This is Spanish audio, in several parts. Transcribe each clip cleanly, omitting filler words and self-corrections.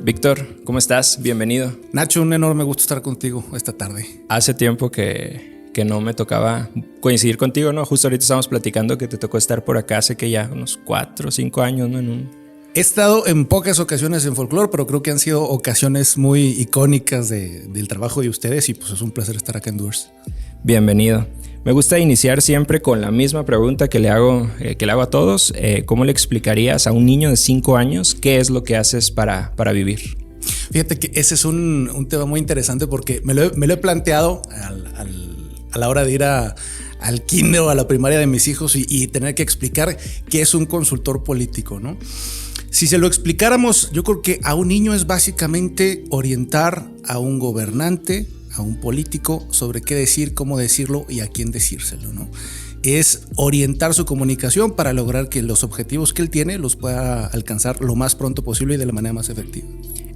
Víctor, ¿cómo estás? Bienvenido. Nacho, un enorme gusto estar contigo esta tarde. Hace tiempo que no me tocaba coincidir contigo, ¿no? Justo ahorita estábamos platicando que te tocó estar por acá hace que ya unos 4 o 5 años, ¿no? He estado en pocas ocasiones en Folklore, pero creo que han sido ocasiones muy icónicas del trabajo de ustedes y pues es un placer estar acá en Doers. Bienvenido. Me gusta iniciar siempre con la misma pregunta que le hago a todos. ¿Cómo le explicarías a un niño de 5 años qué es lo que haces para vivir? Fíjate que ese es un tema muy interesante porque me lo he planteado a la hora de ir al kinder o a la primaria de mis hijos y tener que explicar qué es un consultor político, ¿no? Si se lo explicáramos, yo creo que a un niño es básicamente orientar a un gobernante, a un político sobre qué decir, cómo decirlo y a quién decírselo, ¿no? Es orientar su comunicación para lograr que los objetivos que él tiene los pueda alcanzar lo más pronto posible y de la manera más efectiva.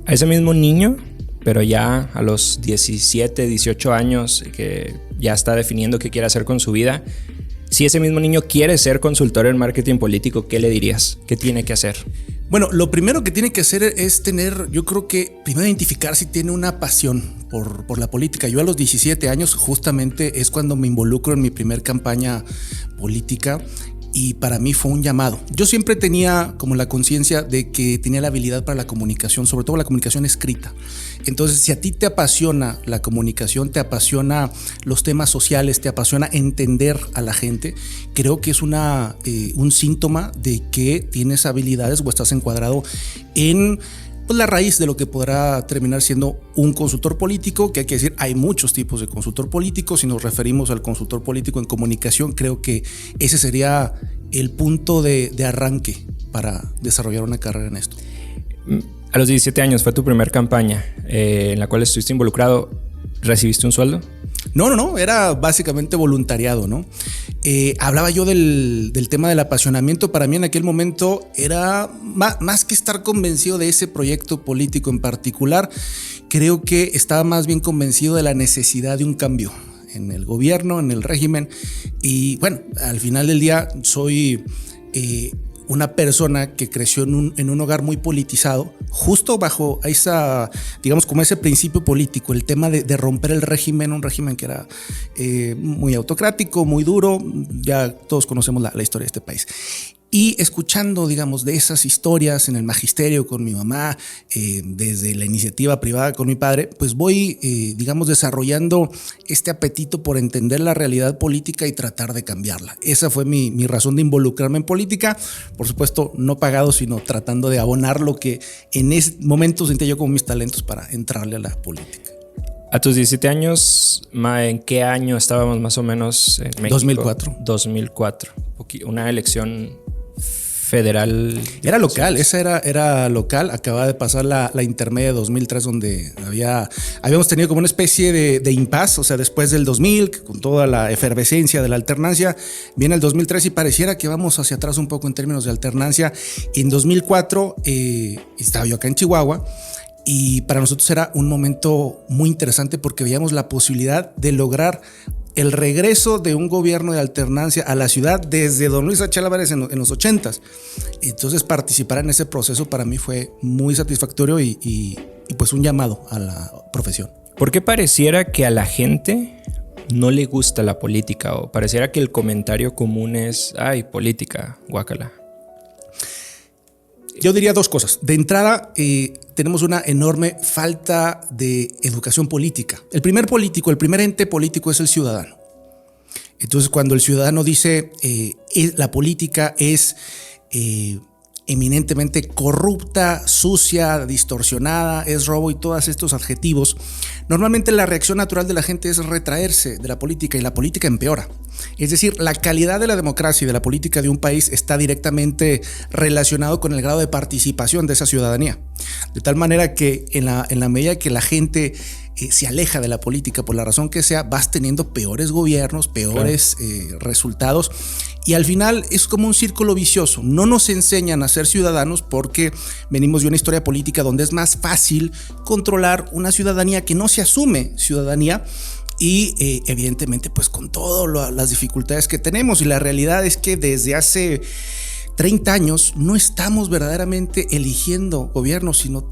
A ese mismo niño, pero ya a los 17, 18 años, que ya está definiendo qué quiere hacer con su vida, si ese mismo niño quiere ser consultor en marketing político, ¿qué le dirías? ¿Qué tiene que hacer? Bueno, lo primero que tiene que hacer es tener, yo creo que primero identificar si tiene una pasión por la política. Yo a los 17 años justamente es cuando me involucro en mi primer campaña política y para mí fue un llamado. Yo siempre tenía como la conciencia de que tenía la habilidad para la comunicación, sobre todo la comunicación escrita. Entonces, si a ti te apasiona la comunicación, te apasiona los temas sociales, te apasiona entender a la gente, creo que es un síntoma de que tienes habilidades o estás encuadrado en la raíz de lo que podrá terminar siendo un consultor político, que hay que decir, hay muchos tipos de consultor político. Si nos referimos al consultor político en comunicación, creo que ese sería el punto de arranque para desarrollar una carrera en esto. A los 17 años fue tu primer campaña en la cual estuviste involucrado. ¿Recibiste un sueldo? No, era básicamente voluntariado, ¿no? Hablaba yo del tema del apasionamiento. Para mí en aquel momento era más que estar convencido de ese proyecto político en particular, creo que estaba más bien convencido de la necesidad de un cambio en el gobierno, en el régimen. Y bueno, al final del día soy una persona que creció en un hogar muy politizado, justo bajo esa, digamos, como ese principio político, el tema de romper el régimen, un régimen que era muy autocrático, muy duro. Ya todos conocemos la historia de este país. Y escuchando, digamos, de esas historias en el magisterio con mi mamá, desde la iniciativa privada con mi padre, pues voy, digamos, desarrollando este apetito por entender la realidad política y tratar de cambiarla. Esa fue mi razón de involucrarme en política. Por supuesto, no pagado, sino tratando de abonar lo que en ese momento sentía yo como mis talentos para entrarle a la política. A tus 17 años, ¿en qué año estábamos más o menos en México? 2004. Una elección federal. Era local, esa era local. Acababa de pasar la intermedia de 2003, donde habíamos tenido como una especie de impasse. O sea, después del 2000, con toda la efervescencia de la alternancia, viene el 2003 y pareciera que vamos hacia atrás un poco en términos de alternancia. En 2004 estaba yo acá en Chihuahua. Y para nosotros era un momento muy interesante porque veíamos la posibilidad de lograr el regreso de un gobierno de alternancia a la ciudad desde don Luis H. Álvarez en los 80s. Entonces participar en ese proceso para mí fue muy satisfactorio y pues un llamado a la profesión. ¿Por qué pareciera que a la gente no le gusta la política? O pareciera que el comentario común es, ay, política, guácala. Yo diría dos cosas. De entrada, tenemos una enorme falta de educación política. El primer ente político es el ciudadano. Entonces, cuando el ciudadano dice la política es eminentemente corrupta, sucia, distorsionada, es robo y todos estos adjetivos, normalmente la reacción natural de la gente es retraerse de la política y la política empeora. Es decir, la calidad de la democracia y de la política de un país está directamente relacionado con el grado de participación de esa ciudadanía. De tal manera que en la medida que la gente se aleja de la política por la razón que sea, vas teniendo peores gobiernos, peores resultados. Y al final es como un círculo vicioso. No nos enseñan a ser ciudadanos porque venimos de una historia política donde es más fácil controlar una ciudadanía que no se asume ciudadanía y evidentemente pues con todas las dificultades que tenemos. Y la realidad es que desde hace 30 años no estamos verdaderamente eligiendo gobierno, sino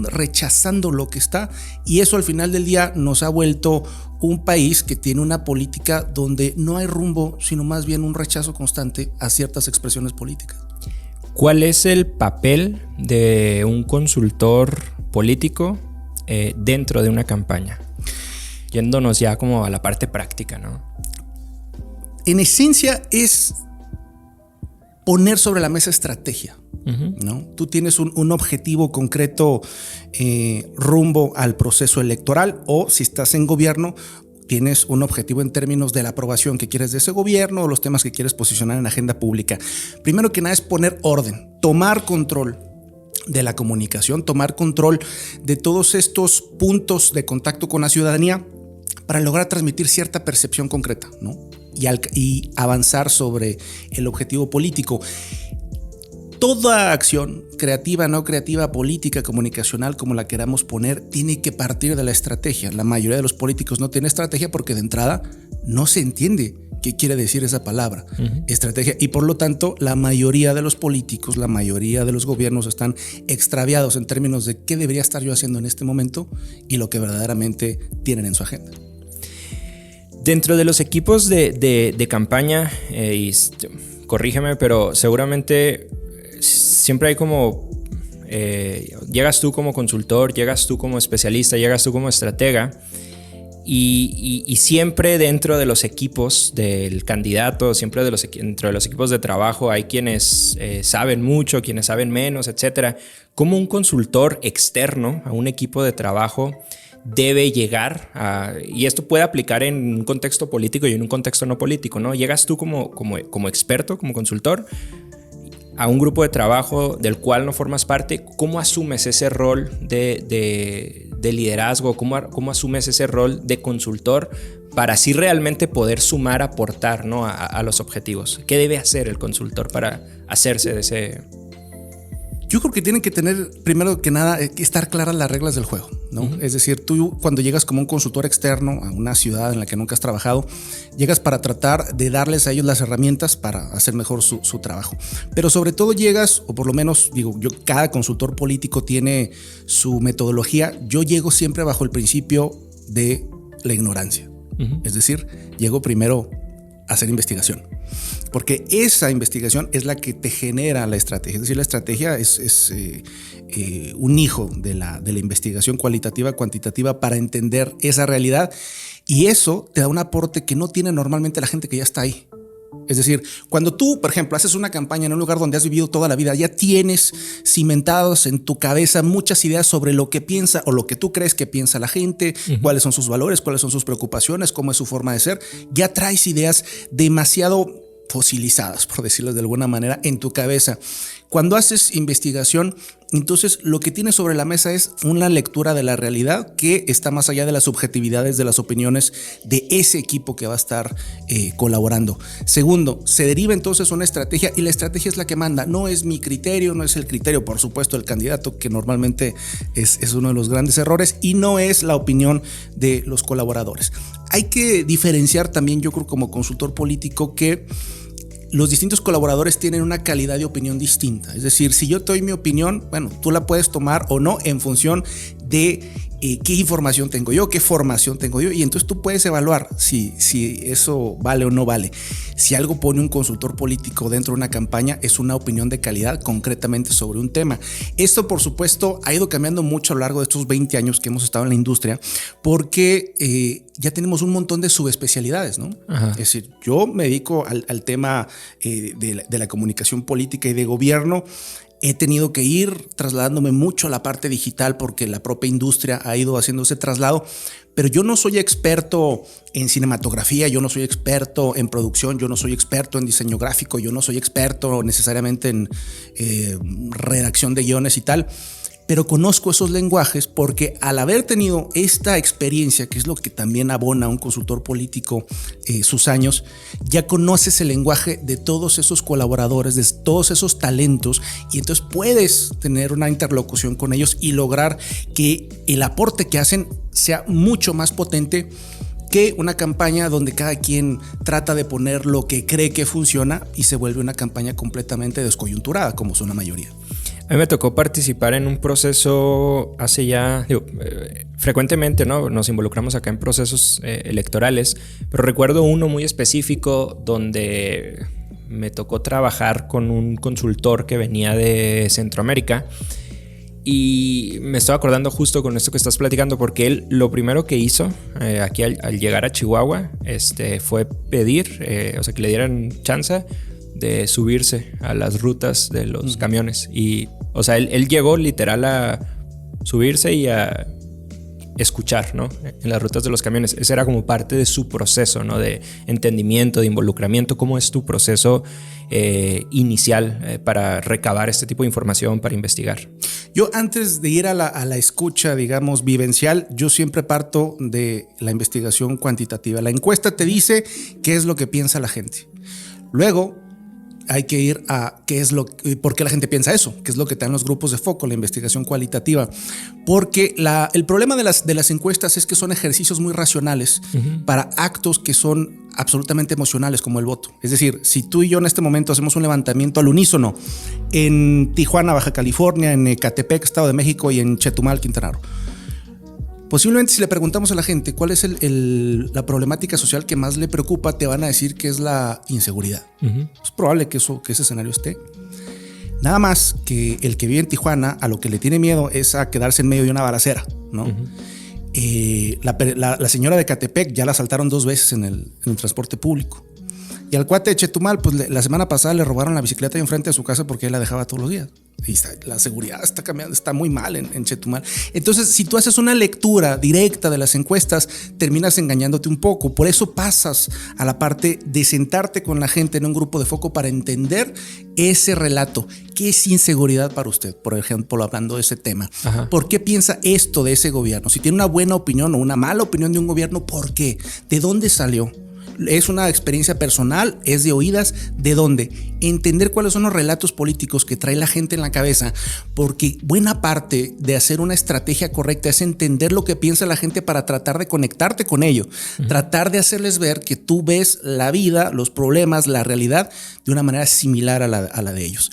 rechazando lo que está, y eso al final del día nos ha vuelto un país que tiene una política donde no hay rumbo, sino más bien un rechazo constante a ciertas expresiones políticas. ¿Cuál es el papel de un consultor político dentro de una campaña? Yéndonos ya como a la parte práctica, ¿no? En esencia es poner sobre la mesa estrategia, ¿no? Tú tienes un objetivo concreto rumbo al proceso electoral, o si estás en gobierno, tienes un objetivo en términos de la aprobación que quieres de ese gobierno o los temas que quieres posicionar en la agenda pública. Primero que nada es poner orden, tomar control de la comunicación, tomar control de todos estos puntos de contacto con la ciudadanía para lograr transmitir cierta percepción concreta, ¿no? Y avanzar sobre el objetivo político. Toda acción creativa, no creativa, política, comunicacional, como la queramos poner, tiene que partir de la estrategia. La mayoría de los políticos no tienen estrategia porque de entrada no se entiende qué quiere decir esa palabra, estrategia. Y por lo tanto, la mayoría de los políticos, la mayoría de los gobiernos están extraviados en términos de qué debería estar yo haciendo en este momento y lo que verdaderamente tienen en su agenda. Dentro de los equipos de campaña, corrígeme, pero seguramente siempre hay como, llegas tú como consultor, llegas tú como especialista, llegas tú como estratega, y siempre dentro de los equipos del candidato, siempre dentro de los equipos de trabajo hay quienes saben mucho, quienes saben menos, etc. ¿Cómo un consultor externo a un equipo de trabajo debe llegar y esto puede aplicar en un contexto político y en un contexto no político, ¿no? Llegas tú como experto, como consultor, a un grupo de trabajo del cual no formas parte. ¿Cómo asumes ese rol de liderazgo? ¿Cómo asumes ese rol de consultor para así realmente poder sumar, aportar, ¿no? a los objetivos? ¿Qué debe hacer el consultor para hacerse de ese? Yo creo que tienen que tener, primero que nada, que estar claras las reglas del juego, ¿no? Es decir, tú cuando llegas como un consultor externo a una ciudad en la que nunca has trabajado, llegas para tratar de darles a ellos las herramientas para hacer mejor su trabajo. Pero sobre todo llegas, o por lo menos digo, cada consultor político tiene su metodología. Yo llego siempre bajo el principio de la ignorancia. Es decir, llego primero a hacer investigación, porque esa investigación es la que te genera la estrategia. Es decir, la estrategia es un hijo de la investigación cualitativa, cuantitativa, para entender esa realidad, y eso te da un aporte que no tiene normalmente la gente que ya está ahí. Es decir, cuando tú, por ejemplo, haces una campaña en un lugar donde has vivido toda la vida, ya tienes cimentados en tu cabeza muchas ideas sobre lo que piensa o lo que tú crees que piensa la gente, cuáles son sus valores, cuáles son sus preocupaciones, cómo es su forma de ser. Ya traes ideas demasiado fosilizadas, por decirlo de alguna manera, en tu cabeza. Cuando haces investigación, entonces lo que tienes sobre la mesa es una lectura de la realidad que está más allá de las subjetividades, de las opiniones de ese equipo que va a estar colaborando. Segundo, se deriva entonces una estrategia, y la estrategia es la que manda. No es mi criterio, no es el criterio, por supuesto, del candidato, que normalmente es uno de los grandes errores, y no es la opinión de los colaboradores. Hay que diferenciar también, yo creo, como consultor político, que los distintos colaboradores tienen una calidad de opinión distinta. Es decir, si yo te doy mi opinión, bueno, tú la puedes tomar o no en función de qué información tengo yo, qué formación tengo yo, y entonces tú puedes evaluar si eso vale o no vale. Si algo pone un consultor político dentro de una campaña, es una opinión de calidad concretamente sobre un tema. Esto, por supuesto, ha ido cambiando mucho a lo largo de estos 20 años que hemos estado en la industria, porque ya tenemos un montón de subespecialidades, ¿no? Ajá. Es decir, yo me dedico al tema de la comunicación política y de gobierno. He tenido que ir trasladándome mucho a la parte digital porque la propia industria ha ido haciendo ese traslado, pero yo no soy experto en cinematografía, yo no soy experto en producción, yo no soy experto en diseño gráfico, yo no soy experto necesariamente en redacción de guiones y tal. Pero conozco esos lenguajes porque al haber tenido esta experiencia, que es lo que también abona a un consultor político sus años, ya conoces el lenguaje de todos esos colaboradores, de todos esos talentos, y entonces puedes tener una interlocución con ellos y lograr que el aporte que hacen sea mucho más potente que una campaña donde cada quien trata de poner lo que cree que funciona y se vuelve una campaña completamente descoyunturada, como son la mayoría. A mí me tocó participar en un proceso hace ya, frecuentemente, ¿no? Nos involucramos acá en procesos electorales, pero recuerdo uno muy específico donde me tocó trabajar con un consultor que venía de Centroamérica. Y me estoy acordando justo con esto que estás platicando, porque él lo primero que hizo aquí al llegar a Chihuahua fue pedir, o sea, que le dieran chance de subirse a las rutas de los camiones. Y, o sea, él llegó literal a subirse y a escuchar, ¿no? En las rutas de los camiones. Ese era como parte de su proceso, ¿no? De entendimiento, de involucramiento. ¿Cómo es tu proceso inicial para recabar este tipo de información, para investigar? Yo antes de ir a la escucha, digamos, vivencial, yo siempre parto de la investigación cuantitativa. La encuesta te dice qué es lo que piensa la gente. Luego hay que ir a por qué la gente piensa eso, qué es lo que te dan los grupos de foco, la investigación cualitativa. Porque el problema de las encuestas es que son ejercicios muy racionales para actos que son absolutamente emocionales, como el voto. Es decir, si tú y yo en este momento hacemos un levantamiento al unísono en Tijuana, Baja California, en Ecatepec, Estado de México, y en Chetumal, Quintana Roo, posiblemente si le preguntamos a la gente cuál es la problemática social que más le preocupa, te van a decir que es la inseguridad. Es probable que ese escenario esté. Nada más que el que vive en Tijuana a lo que le tiene miedo es a quedarse en medio de una balacera, ¿no? La señora de Ecatepec ya la asaltaron 2 veces en el transporte público. Y al cuate de Chetumal, pues la semana pasada le robaron la bicicleta ahí enfrente de su casa porque él la dejaba todos los días. Y la seguridad está cambiando, está muy mal en Chetumal. Entonces, si tú haces una lectura directa de las encuestas, terminas engañándote un poco. Por eso pasas a la parte de sentarte con la gente en un grupo de foco para entender ese relato. ¿Qué es inseguridad para usted? Por ejemplo, hablando de ese tema. Ajá. ¿Por qué piensa esto de ese gobierno? Si tiene una buena opinión o una mala opinión de un gobierno, ¿por qué? ¿De dónde salió? ¿Es una experiencia personal? ¿Es de oídas? ¿De dónde? Entender cuáles son los relatos políticos que trae la gente en la cabeza, porque buena parte de hacer una estrategia correcta es entender lo que piensa la gente para tratar de conectarte con ello, tratar de hacerles ver que tú ves la vida, los problemas, la realidad de una manera similar a la de ellos.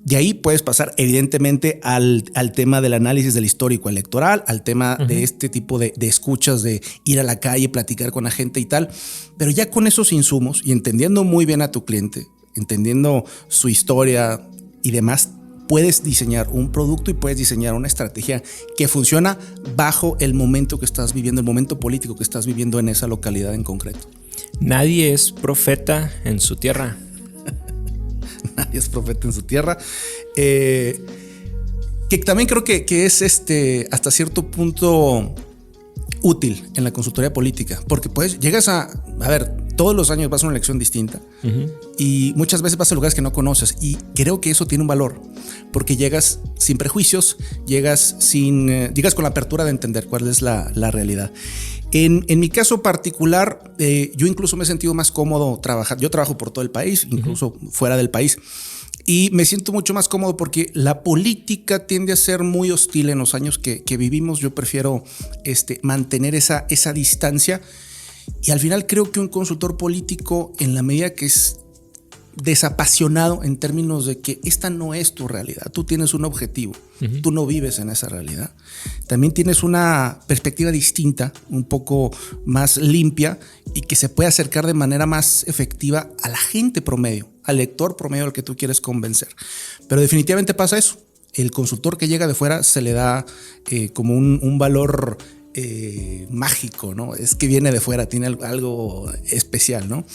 De ahí puedes pasar evidentemente al tema del análisis del histórico electoral, al tema de este tipo de escuchas, de ir a la calle, platicar con la gente y tal. Pero ya con esos insumos y entendiendo muy bien a tu cliente, entendiendo su historia y demás, puedes diseñar un producto y puedes diseñar una estrategia que funciona bajo el momento que estás viviendo, el momento político que estás viviendo en esa localidad en concreto. Nadie es profeta en su tierra. Nadie es profeta en su tierra. Que también creo que es hasta cierto punto útil en la consultoría política, porque pues llegas a ver, todos los años vas a una elección distinta y muchas veces vas a lugares que no conoces, y creo que eso tiene un valor porque llegas sin prejuicios, llegas con la apertura de entender cuál es la realidad. En mi caso particular, yo incluso me he sentido más cómodo trabajar. Yo trabajo por todo el país, incluso fuera del país, y me siento mucho más cómodo porque la política tiende a ser muy hostil en los años que vivimos. Yo prefiero mantener esa distancia, y al final creo que un consultor político, en la medida que es desapasionado en términos de que esta no es tu realidad, tú tienes un objetivo, tú no vives en esa realidad, también tienes una perspectiva distinta, un poco más limpia, y que se puede acercar de manera más efectiva a la gente promedio, al lector promedio al que tú quieres convencer. Pero definitivamente pasa eso. El consultor que llega de fuera se le da como un valor mágico, ¿no? Es que viene de fuera, tiene algo especial, ¿no?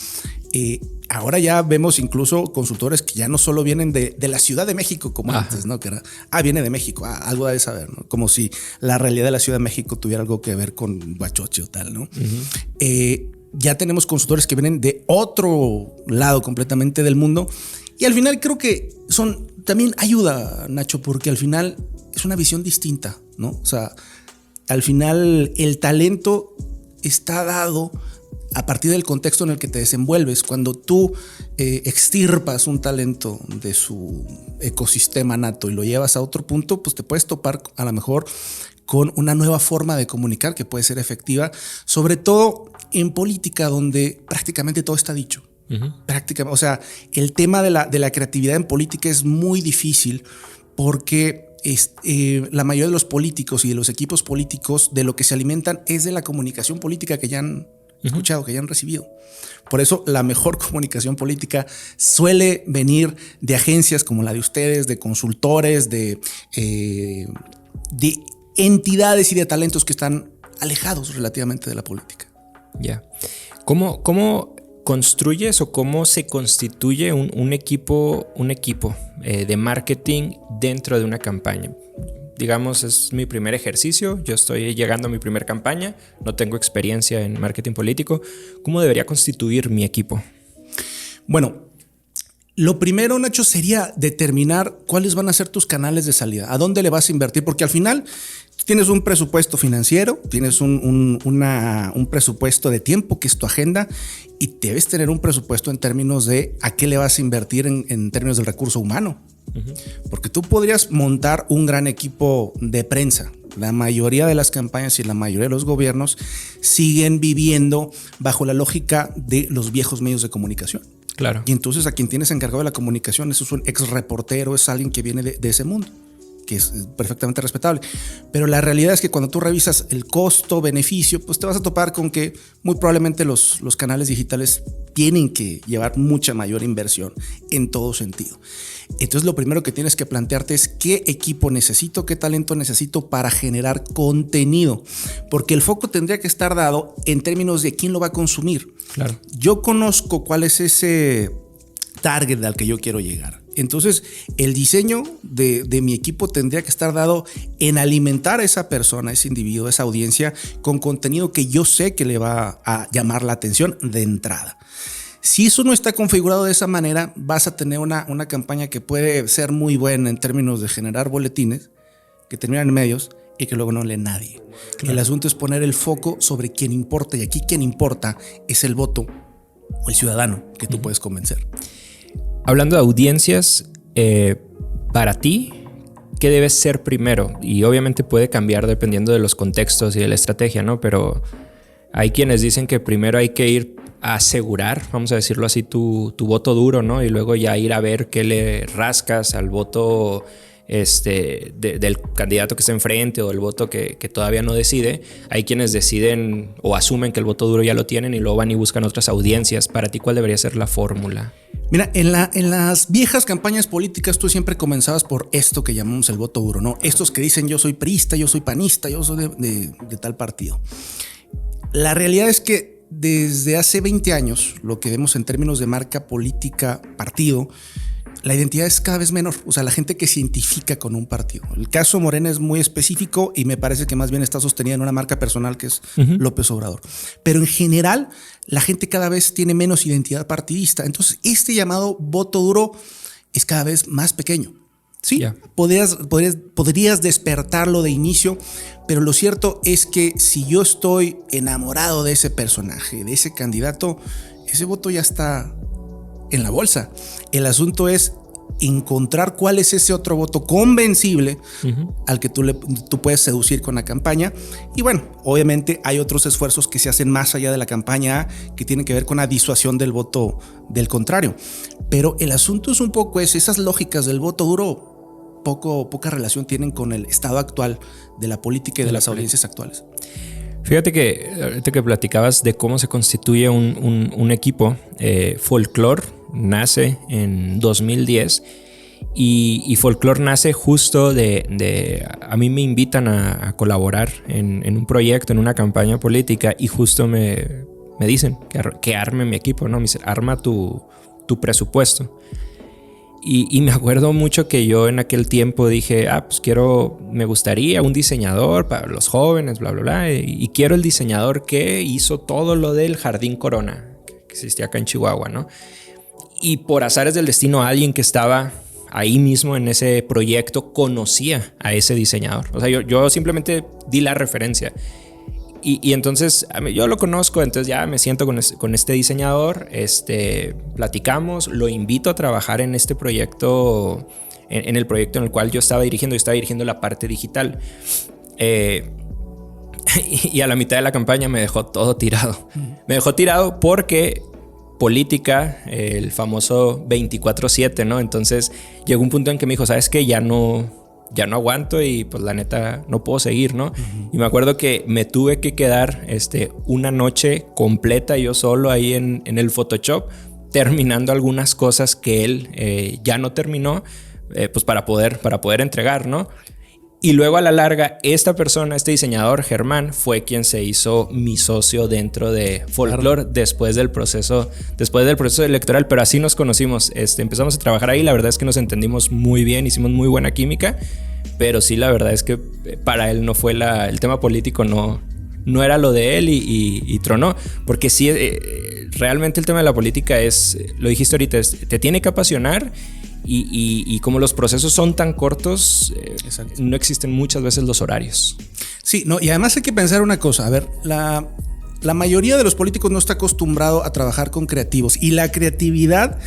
Ahora ya vemos incluso consultores que ya no solo vienen de la Ciudad de México como antes, ¿no? Que era, viene de México, algo debe saber, ¿no? Como si la realidad de la Ciudad de México tuviera algo que ver con Huachoche o tal, ¿no? Ya tenemos consultores que vienen de otro lado completamente del mundo, y al final creo que también ayuda, Nacho, porque al final es una visión distinta, ¿no? O sea, al final el talento está dado a partir del contexto en el que te desenvuelves. Cuando tú extirpas un talento de su ecosistema nato y lo llevas a otro punto, pues te puedes topar a lo mejor con una nueva forma de comunicar que puede ser efectiva, sobre todo en política donde prácticamente todo está dicho. Prácticamente, o sea, el tema de la creatividad en política es muy difícil porque la mayoría de los políticos y de los equipos políticos de lo que se alimentan es de la comunicación política que ya han escuchado, que ya han recibido. Por eso la mejor comunicación política suele venir de agencias como la de ustedes, de consultores, de entidades y de talentos que están alejados relativamente de la política. Ya. ¿Cómo construyes o cómo se constituye un equipo de marketing dentro de una campaña? Digamos, es mi primer ejercicio, yo estoy llegando a mi primer campaña, no tengo experiencia en marketing político. ¿Cómo debería constituir mi equipo? Bueno, lo primero, Nacho, sería determinar cuáles van a ser tus canales de salida, a dónde le vas a invertir, porque al final tienes un presupuesto financiero, tienes un presupuesto de tiempo que es tu agenda y debes tener un presupuesto en términos de a qué le vas a invertir en términos del recurso humano. Porque tú podrías montar un gran equipo de prensa. La mayoría de las campañas y la mayoría de los gobiernos siguen viviendo bajo la lógica de los viejos medios de comunicación. Claro. Y entonces a quien tienes encargado de la comunicación es un ex reportero, es alguien que viene de ese mundo, que es perfectamente respetable. Pero la realidad es que cuando tú revisas el costo-beneficio, pues te vas a topar con que muy probablemente los canales digitales tienen que llevar mucha mayor inversión en todo sentido. Entonces lo primero que tienes que plantearte es qué equipo necesito, qué talento necesito para generar contenido, porque el foco tendría que estar dado en términos de quién lo va a consumir. Claro. Yo conozco cuál es ese target al que yo quiero llegar. Entonces, el diseño de mi equipo tendría que estar dado en alimentar a esa persona, a ese individuo, a esa audiencia, con contenido que yo sé que le va a llamar la atención de entrada. Si eso no está configurado de esa manera, vas a tener una campaña que puede ser muy buena en términos de generar boletines que terminan en medios y que luego no lee nadie. Claro. El asunto es poner el foco sobre quién importa, y aquí quien importa es el voto o el ciudadano que tú puedes convencer. Hablando de audiencias, para ti, ¿qué debe ser primero? Y obviamente puede cambiar dependiendo de los contextos y de la estrategia, ¿no? Pero hay quienes dicen que primero hay que ir a asegurar, vamos a decirlo así, tu voto duro, ¿no? Y luego ya ir a ver qué le rascas al voto del candidato que está enfrente o el voto que todavía no decide. Hay quienes deciden o asumen que el voto duro ya lo tienen y luego van y buscan otras audiencias. Para ti, ¿cuál debería ser la fórmula? Mira, en las viejas campañas políticas tú siempre comenzabas por esto que llamamos el voto duro, ¿no? Estos que dicen yo soy priista, yo soy panista, yo soy de tal partido. La realidad es que desde hace 20 años, lo que vemos en términos de marca política, partido, la identidad es cada vez menor. O sea, la gente que se identifica con un partido. El caso Morena es muy específico y me parece que más bien está sostenida en una marca personal que es López Obrador. Pero en general, la gente cada vez tiene menos identidad partidista. Entonces, este llamado voto duro es cada vez más pequeño. Sí, yeah. Podrías despertarlo de inicio, pero lo cierto es que si yo estoy enamorado de ese personaje, de ese candidato, ese voto ya está en la bolsa. El asunto es encontrar cuál es ese otro voto convencible al que tú puedes seducir con la campaña. Y bueno, obviamente hay otros esfuerzos que se hacen más allá de la campaña que tienen que ver con la disuasión del voto del contrario. Pero el asunto es un poco esas lógicas del voto duro poca relación tienen con el estado actual de la política y de las audiencias actuales. Fíjate que ahorita que platicabas de cómo se constituye un equipo, Folklore nace en 2010 y Folklore nace justo a mí me invitan a colaborar en un proyecto, en una campaña política y justo me dicen que arme mi equipo, ¿no? Me dicen, arma tu presupuesto. Y me acuerdo mucho que yo en aquel tiempo dije, pues me gustaría un diseñador para los jóvenes, bla, bla, bla. Y quiero el diseñador que hizo todo lo del Jardín Corona, que existía acá en Chihuahua, ¿no? Y por azares del destino, alguien que estaba ahí mismo en ese proyecto conocía a ese diseñador. O sea, yo simplemente di la referencia. Y entonces yo lo conozco, entonces ya me siento con este diseñador, platicamos, lo invito a trabajar en este proyecto, en el proyecto en el cual yo estaba dirigiendo la parte digital. Y a la mitad de la campaña me dejó todo tirado. Me dejó tirado porque política, el famoso 24/7, ¿no? Entonces llegó un punto en que me dijo, ¿sabes qué? Ya no aguanto y pues la neta no puedo seguir, ¿no? Y me acuerdo que me tuve que quedar una noche completa yo solo ahí en el Photoshop, terminando algunas cosas que él ya no terminó, pues para poder entregar, ¿no? Y luego a la larga, esta persona, este diseñador, Germán, fue quien se hizo mi socio dentro de Folklore después del proceso electoral, pero así nos conocimos. Empezamos a trabajar ahí, la verdad es que nos entendimos muy bien, hicimos muy buena química, pero sí, la verdad es que para él no fue el tema político, no era lo de él y tronó, porque sí, realmente el tema de la política es, lo dijiste ahorita, te tiene que apasionar. Y como los procesos son tan cortos, no existen muchas veces los horarios. Sí, no, y además hay que pensar una cosa. A ver, la mayoría de los políticos no está acostumbrado a trabajar con creativos. Y la creatividad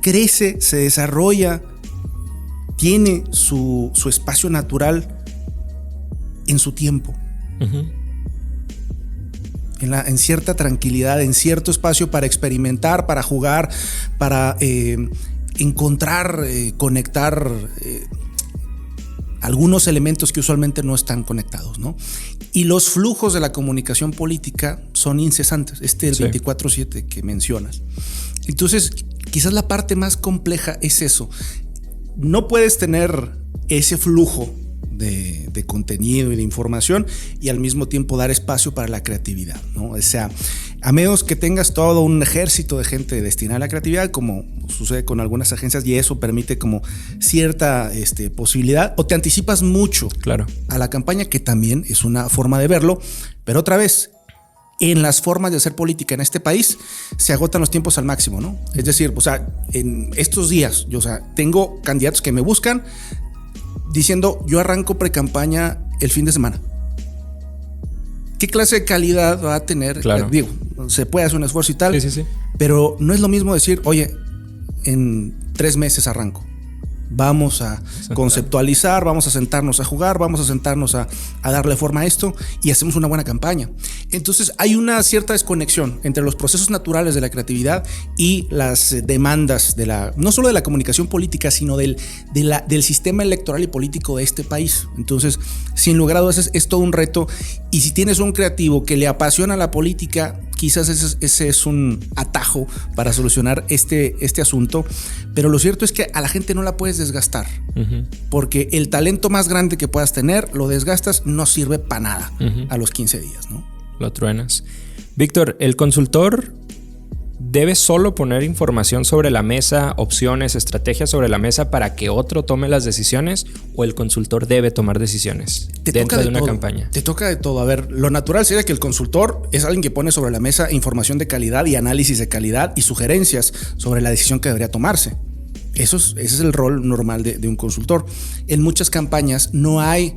crece, se desarrolla, tiene su espacio natural en su tiempo. Uh-huh. En cierta tranquilidad, en cierto espacio para experimentar, para jugar, para encontrar, conectar algunos elementos que usualmente no están conectados, ¿no? Y los flujos de la comunicación política son incesantes, el 24/7 que mencionas. Entonces, quizás la parte más compleja es eso. No puedes tener ese flujo de contenido y de información y al mismo tiempo dar espacio para la creatividad, ¿no? O sea, a menos que tengas todo un ejército de gente destinada a la creatividad, como sucede con algunas agencias, y eso permite como cierta posibilidad, o te anticipas mucho a la campaña, que también es una forma de verlo, pero otra vez, en las formas de hacer política en este país se agotan los tiempos al máximo, ¿no? Es decir, o sea, en estos días, tengo candidatos que me buscan diciendo, yo arranco pre-campaña el fin de semana. ¿Qué clase de calidad va a tener? Claro. Digo, se puede hacer un esfuerzo y tal, sí. Pero no es lo mismo decir, oye, en 3 meses arranco. Vamos a conceptualizar, vamos a sentarnos a jugar, vamos a sentarnos a darle forma a esto y hacemos una buena campaña. Entonces hay una cierta desconexión entre los procesos naturales de la creatividad y las demandas no solo de la comunicación política, sino del sistema electoral y político de este país. Entonces, sin lugar a dudas, es todo un reto. Y si tienes un creativo que le apasiona la política, quizás ese es un atajo para solucionar este asunto. Pero lo cierto es que a la gente no la puedes desgastar, porque el talento más grande que puedas tener, lo desgastas, no sirve para nada a los 15 días, ¿no? Lo truenas. Víctor, ¿el consultor debe solo poner información sobre la mesa, opciones, estrategias sobre la mesa para que otro tome las decisiones, o el consultor debe tomar decisiones dentro de una campaña? Te toca de todo. A ver, lo natural sería que el consultor es alguien que pone sobre la mesa información de calidad y análisis de calidad y sugerencias sobre la decisión que debería tomarse. Ese es el rol normal de un consultor. En muchas campañas no hay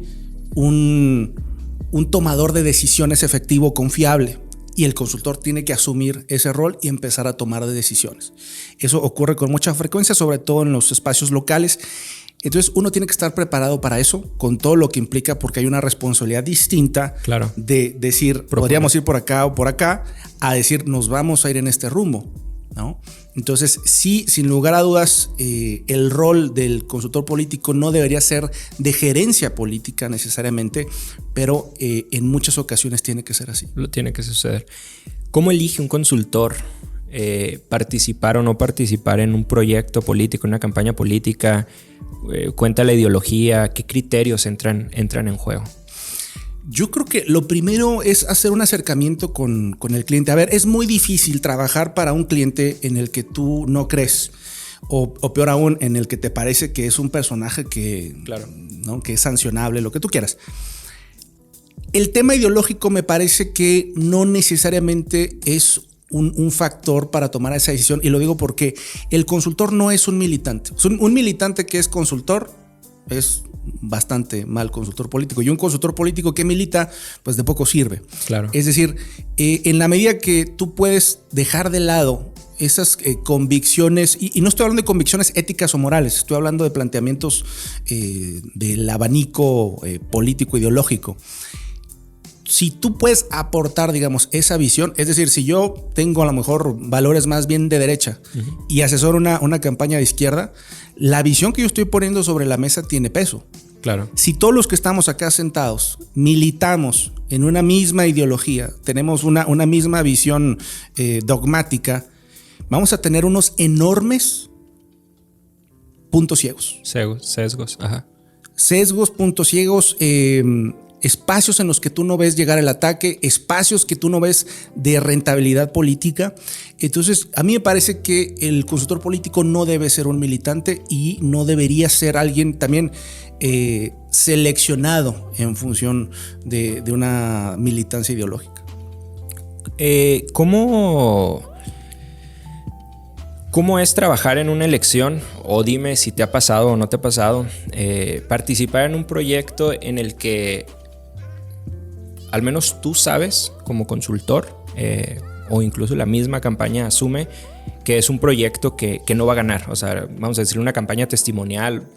un tomador de decisiones efectivo, confiable, y el consultor tiene que asumir ese rol y empezar a tomar decisiones. Eso ocurre con mucha frecuencia, sobre todo en los espacios locales. Entonces uno tiene que estar preparado para eso, con todo lo que implica, porque hay una responsabilidad distinta de decir, podríamos ir por acá o por acá, a decir, nos vamos a ir en este rumbo, ¿no? Entonces, sí, sin lugar a dudas, el rol del consultor político no debería ser de gerencia política necesariamente, pero en muchas ocasiones tiene que ser así. Lo tiene que suceder. ¿Cómo elige un consultor participar o no participar en un proyecto político, en una campaña política? ¿Cuenta la ideología? ¿Qué criterios entran en juego? Yo creo que lo primero es hacer un acercamiento con el cliente. A ver, es muy difícil trabajar para un cliente en el que tú no crees, o peor aún, en el que te parece que es un personaje que es sancionable, lo que tú quieras. El tema ideológico me parece que no necesariamente es un factor para tomar esa decisión, y lo digo porque el consultor no es un militante. Un militante que es consultor es bastante mal consultor político, y un consultor político que milita, pues de poco sirve. Claro. Es decir, en la medida que tú puedes dejar de lado esas convicciones, y no estoy hablando de convicciones éticas o morales, estoy hablando de planteamientos del abanico político ideológico. si tú puedes aportar, digamos, esa visión, es decir, si yo tengo a lo mejor valores más bien de derecha y asesoro una campaña de izquierda, la visión que yo estoy poniendo sobre la mesa tiene peso. Claro. Si todos los que estamos acá sentados militamos en una misma ideología, tenemos una misma visión dogmática, vamos a tener unos enormes puntos ciegos. Sesgos, ajá. Sesgos, puntos ciegos, espacios en los que tú no ves llegar el ataque, espacios que tú no ves de rentabilidad política. Entonces, a mí me parece que el consultor político no debe ser un militante y no debería ser alguien también seleccionado en función de una militancia ideológica. ¿Cómo es trabajar en una elección? O dime si te ha pasado o no te ha pasado, participar en un proyecto en el que al menos tú sabes como consultor, o incluso la misma campaña asume que es un proyecto que no va a ganar. O sea, vamos a decir una campaña testimonial.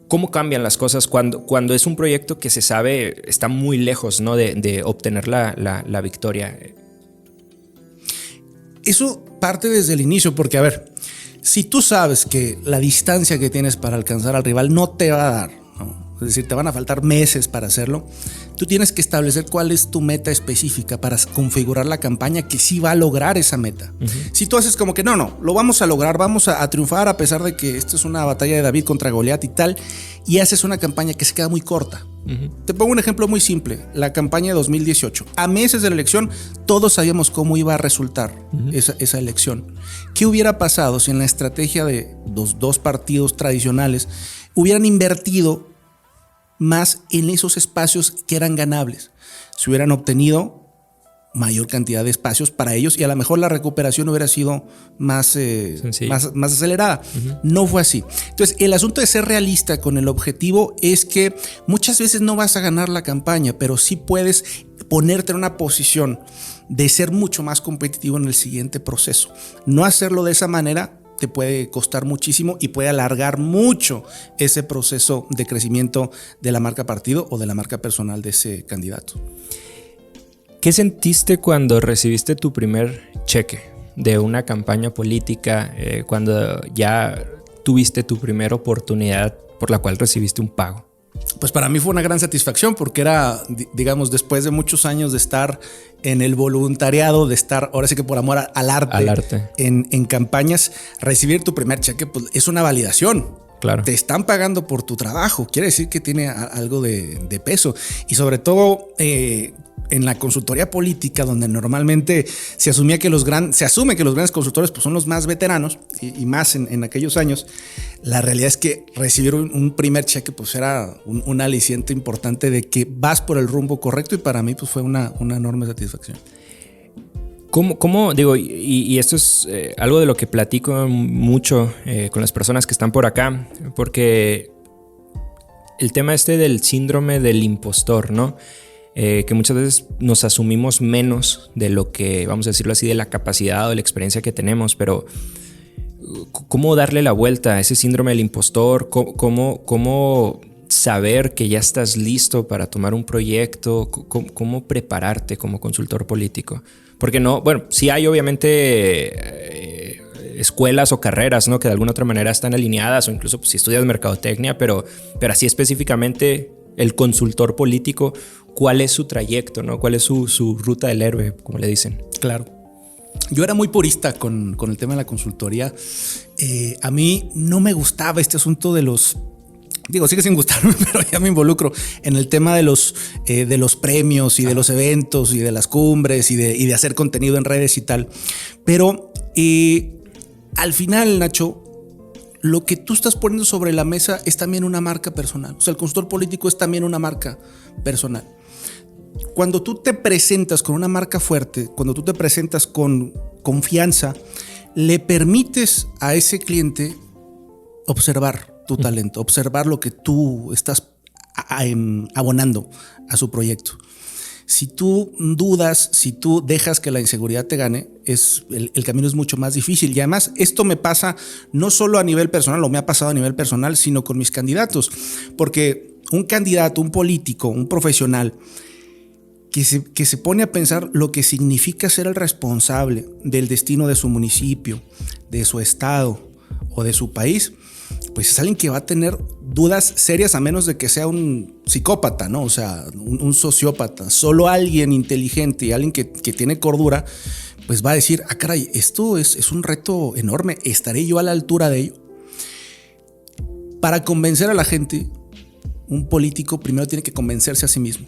¿Cómo cambian las cosas cuando es un proyecto que se sabe está muy lejos, ¿no? de obtener la victoria? Eso parte desde el inicio, porque a ver, si tú sabes que la distancia que tienes para alcanzar al rival no te va a dar, ¿no? Es decir, te van a faltar meses para hacerlo, tú tienes que establecer cuál es tu meta específica para configurar la campaña que sí va a lograr esa meta. Si tú haces como que no, lo vamos a lograr, vamos a triunfar a pesar de que esto es una batalla de David contra Goliat y tal, y haces una campaña que se queda muy corta. Te pongo un ejemplo muy simple, la campaña de 2018. A meses de la elección, todos sabíamos cómo iba a resultar esa elección. ¿Qué hubiera pasado si en la estrategia de los dos partidos tradicionales hubieran invertido más en esos espacios que eran ganables? Se hubieran obtenido mayor cantidad de espacios para ellos y a lo mejor la recuperación hubiera sido más acelerada. No fue así. Entonces, el asunto de ser realista con el objetivo es que muchas veces no vas a ganar la campaña, pero sí puedes ponerte en una posición de ser mucho más competitivo en el siguiente proceso. No hacerlo de esa manera te puede costar muchísimo y puede alargar mucho ese proceso de crecimiento de la marca partido o de la marca personal de ese candidato. ¿Qué sentiste cuando recibiste tu primer cheque de una campaña política, cuando ya tuviste tu primera oportunidad por la cual recibiste un pago? Pues para mí fue una gran satisfacción porque era, digamos, después de muchos años de estar en el voluntariado, de estar, ahora sí que por amor al arte. En campañas, recibir tu primer cheque pues, es una validación. Claro. Te están pagando por tu trabajo, quiere decir que tiene algo de peso y sobre todo en la consultoría política, donde normalmente se asume que los grandes consultores pues, son los más veteranos y más en aquellos años. La realidad es que recibir un primer cheque pues era un aliciente importante de que vas por el rumbo correcto y para mí pues fue una enorme satisfacción. ¿Cómo digo, y esto es algo de lo que platico mucho con las personas que están por acá, porque el tema del síndrome del impostor, ¿no? Que muchas veces nos asumimos menos de lo que, vamos a decirlo así, de la capacidad o de la experiencia que tenemos, pero ¿cómo darle la vuelta a ese síndrome del impostor? ¿Cómo saber que ya estás listo para tomar un proyecto? ¿Cómo prepararte como consultor político? Porque no, bueno, sí hay obviamente escuelas o carreras, ¿no? Que de alguna otra manera están alineadas, o incluso pues, si estudias mercadotecnia, pero así específicamente el consultor político, ¿cuál es su trayecto, ¿no? ¿Cuál es su ruta del héroe, como le dicen? Claro. Yo era muy purista con el tema de la consultoría. A mí no me gustaba este asunto de los... Digo, sigue sin gustarme, pero ya me involucro en el tema de los premios y de los eventos y de las cumbres y de hacer contenido en redes y tal. Pero al final, Nacho, lo que tú estás poniendo sobre la mesa es también una marca personal. O sea, el consultor político es también una marca personal. Cuando tú te presentas con una marca fuerte, cuando tú te presentas con confianza, le permites a ese cliente observar tu talento, observar lo que tú estás abonando a su proyecto. Si tú dudas, si tú dejas que la inseguridad te gane, el camino es mucho más difícil. Y además esto me pasa no solo a nivel personal, o me ha pasado a nivel personal, sino con mis candidatos. Porque un candidato, un político, un profesional que se pone a pensar lo que significa ser el responsable del destino de su municipio, de su estado o de su país, pues es alguien que va a tener dudas serias, a menos de que sea un psicópata, ¿no? O sea, un sociópata. Solo alguien inteligente y alguien que tiene cordura, pues va a decir, ah, caray, esto es un reto enorme, ¿estaré yo a la altura de ello? Para convencer a la gente, un político primero tiene que convencerse a sí mismo.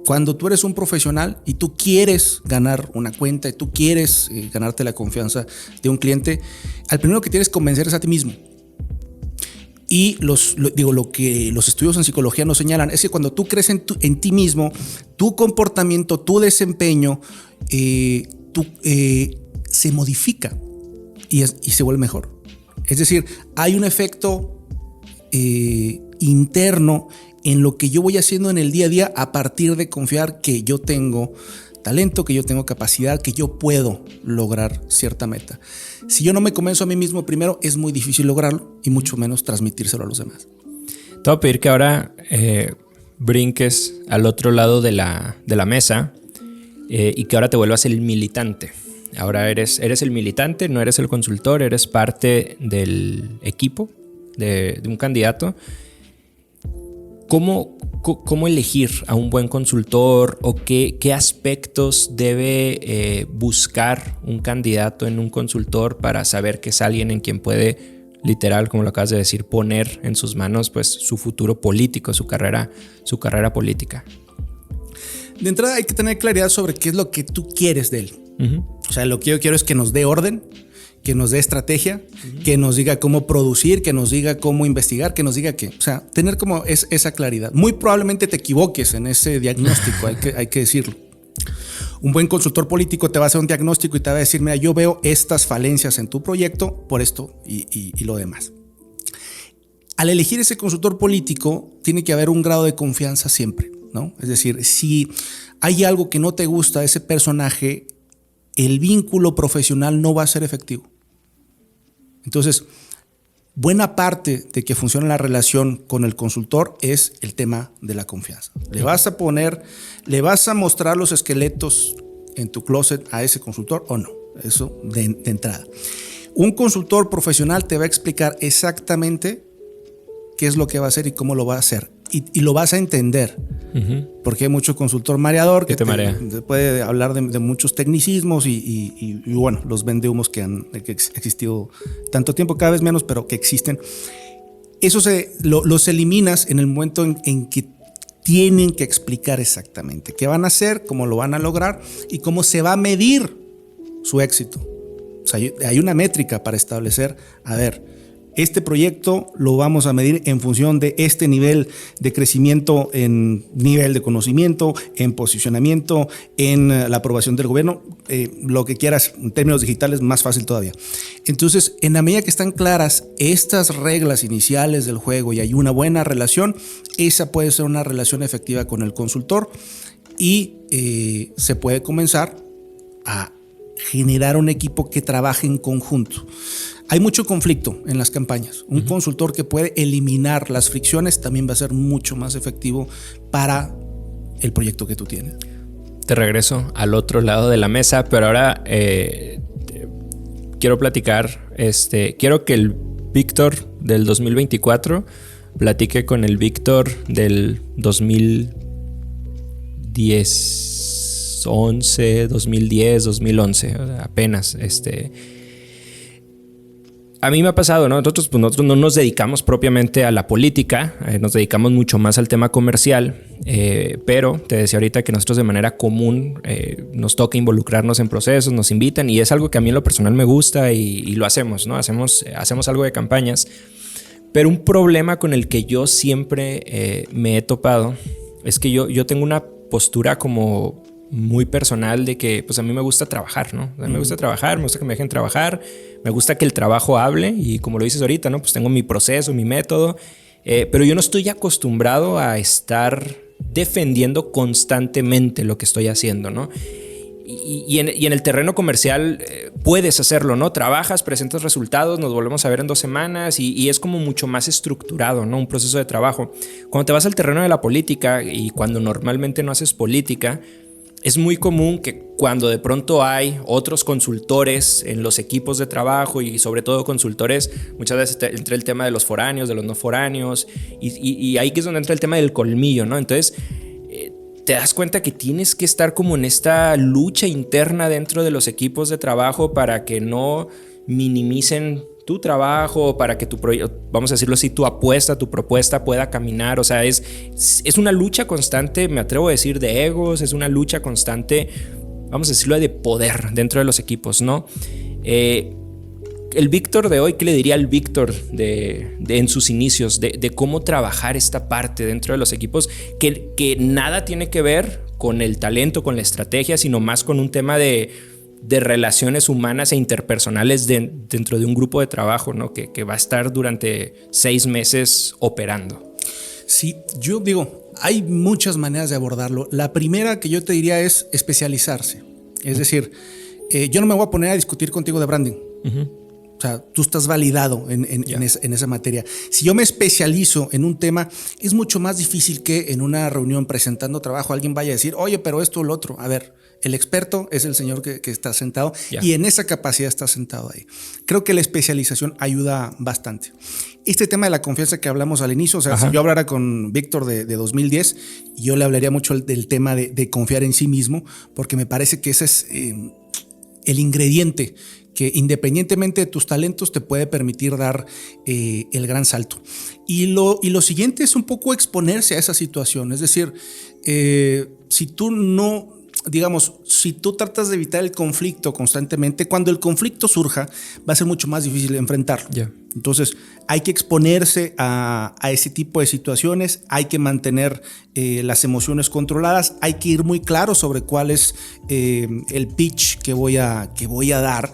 Cuando tú eres un profesional y tú quieres ganar una cuenta y tú quieres ganarte la confianza de un cliente, al primero que tienes que convencer es a ti mismo. Y lo que los estudios en psicología nos señalan es que cuando tú crees en ti mismo, tu comportamiento, tu desempeño, se modifica y se vuelve mejor. Es decir, hay un efecto interno en lo que yo voy haciendo en el día a día a partir de confiar que yo tengo talento, que yo tengo capacidad, que yo puedo lograr cierta meta. Si yo no me convenzo a mí mismo primero, es muy difícil lograrlo y mucho menos transmitírselo a los demás. Te voy a pedir que ahora brinques al otro lado de la mesa y que ahora te vuelvas el militante. Ahora eres el militante, no eres el consultor, eres parte del equipo de un candidato. ¿Cómo elegir a un buen consultor o qué aspectos debe buscar un candidato en un consultor para saber que es alguien en quien puede, literal, como lo acabas de decir, poner en sus manos pues, su futuro político, su carrera política? De entrada hay que tener claridad sobre qué es lo que tú quieres de él. Uh-huh. O sea, lo que yo quiero es que nos dé orden, que nos dé estrategia, que nos diga cómo producir, que nos diga cómo investigar, que nos diga qué. O sea, tener como esa claridad. Muy probablemente te equivoques en ese diagnóstico, hay que decirlo. Un buen consultor político te va a hacer un diagnóstico y te va a decir, mira, yo veo estas falencias en tu proyecto por esto y lo demás. Al elegir ese consultor político, tiene que haber un grado de confianza siempre, ¿no? Es decir, si hay algo que no te gusta de ese personaje, el vínculo profesional no va a ser efectivo. Entonces, buena parte de que funcione la relación con el consultor es el tema de la confianza. Le vas a mostrar los esqueletos en tu closet a ese consultor o no. Eso de entrada. Un consultor profesional te va a explicar exactamente qué es lo que va a hacer y cómo lo va a hacer. Y lo vas a entender. Uh-huh. Porque hay mucho consultor mareador que te puede hablar de muchos tecnicismos y bueno, los vendehumos que han existido tanto tiempo, cada vez menos, pero que existen. Eso los eliminas en el momento en que tienen que explicar exactamente qué van a hacer, cómo lo van a lograr y cómo se va a medir su éxito. O sea, hay una métrica para establecer, a ver, este proyecto lo vamos a medir en función de este nivel de crecimiento en nivel de conocimiento, en posicionamiento, en la aprobación del gobierno, lo que quieras en términos digitales, más fácil todavía. Entonces, en la medida que están claras estas reglas iniciales del juego y hay una buena relación, esa puede ser una relación efectiva con el consultor y se puede comenzar a generar un equipo que trabaje en conjunto. Hay mucho conflicto en las campañas. Un consultor que puede eliminar las fricciones también va a ser mucho más efectivo para el proyecto que tú tienes. Te regreso al otro lado de la mesa, pero ahora quiero platicar. Quiero que el Víctor del 2024 platique con el Víctor del 2010, 2010, 2011, apenas. A mí me ha pasado, ¿no? Nosotros no nos dedicamos propiamente a la política, nos dedicamos mucho más al tema comercial, pero te decía ahorita que nosotros de manera común nos toca involucrarnos en procesos, nos invitan y es algo que a mí en lo personal me gusta y lo hacemos, ¿no? Hacemos algo de campañas, pero un problema con el que yo siempre me he topado es que yo tengo una postura como muy personal de que pues a mí me gusta trabajar, ¿no? Me gusta trabajar, me gusta que me dejen trabajar, me gusta que el trabajo hable y como lo dices ahorita, ¿no? Pues tengo mi proceso, mi método, pero yo no estoy acostumbrado a estar defendiendo constantemente lo que estoy haciendo, ¿no? Y en el terreno comercial puedes hacerlo, ¿no? Trabajas, presentas resultados, nos volvemos a ver en 2 semanas y es como mucho más estructurado, ¿no? Un proceso de trabajo. Cuando te vas al terreno de la política y cuando normalmente no haces política, es muy común que cuando de pronto hay otros consultores en los equipos de trabajo y sobre todo consultores, muchas veces entra el tema de los foráneos, de los no foráneos, y ahí que es donde entra el tema del colmillo, ¿no? Entonces te das cuenta que tienes que estar como en esta lucha interna dentro de los equipos de trabajo para que no minimicen tu trabajo, para que tu proyecto, vamos a decirlo así, tu apuesta, tu propuesta pueda caminar. O sea, es una lucha constante, me atrevo a decir, de egos, es una lucha constante, vamos a decirlo, de poder dentro de los equipos, ¿no? El Víctor de hoy, ¿qué le diría al Víctor en sus inicios de cómo trabajar esta parte dentro de los equipos que nada tiene que ver con el talento, con la estrategia, sino más con un tema de relaciones humanas e interpersonales dentro de un grupo de trabajo, ¿no? Que va a estar durante 6 meses operando? Sí, yo digo, hay muchas maneras de abordarlo. La primera que yo te diría es especializarse. Es decir, yo no me voy a poner a discutir contigo de branding. O sea, tú estás validado en esa materia. Si yo me especializo en un tema, es mucho más difícil que en una reunión presentando trabajo alguien vaya a decir, oye, pero esto o lo otro. A ver, el experto es el señor que está sentado y en esa capacidad está sentado ahí. Creo que la especialización ayuda bastante. Este tema de la confianza que hablamos al inicio, o sea, si yo hablara con Víctor de 2010, yo le hablaría mucho del tema de confiar en sí mismo, porque me parece que ese es el ingrediente que independientemente de tus talentos te puede permitir dar el gran salto. Y lo siguiente es un poco exponerse a esa situación. Es decir, si tú no, digamos, si tú tratas de evitar el conflicto constantemente, cuando el conflicto surja, va a ser mucho más difícil enfrentarlo. Entonces, hay que exponerse a ese tipo de situaciones, hay que mantener las emociones controladas, hay que ir muy claro sobre cuál es el pitch que voy a dar.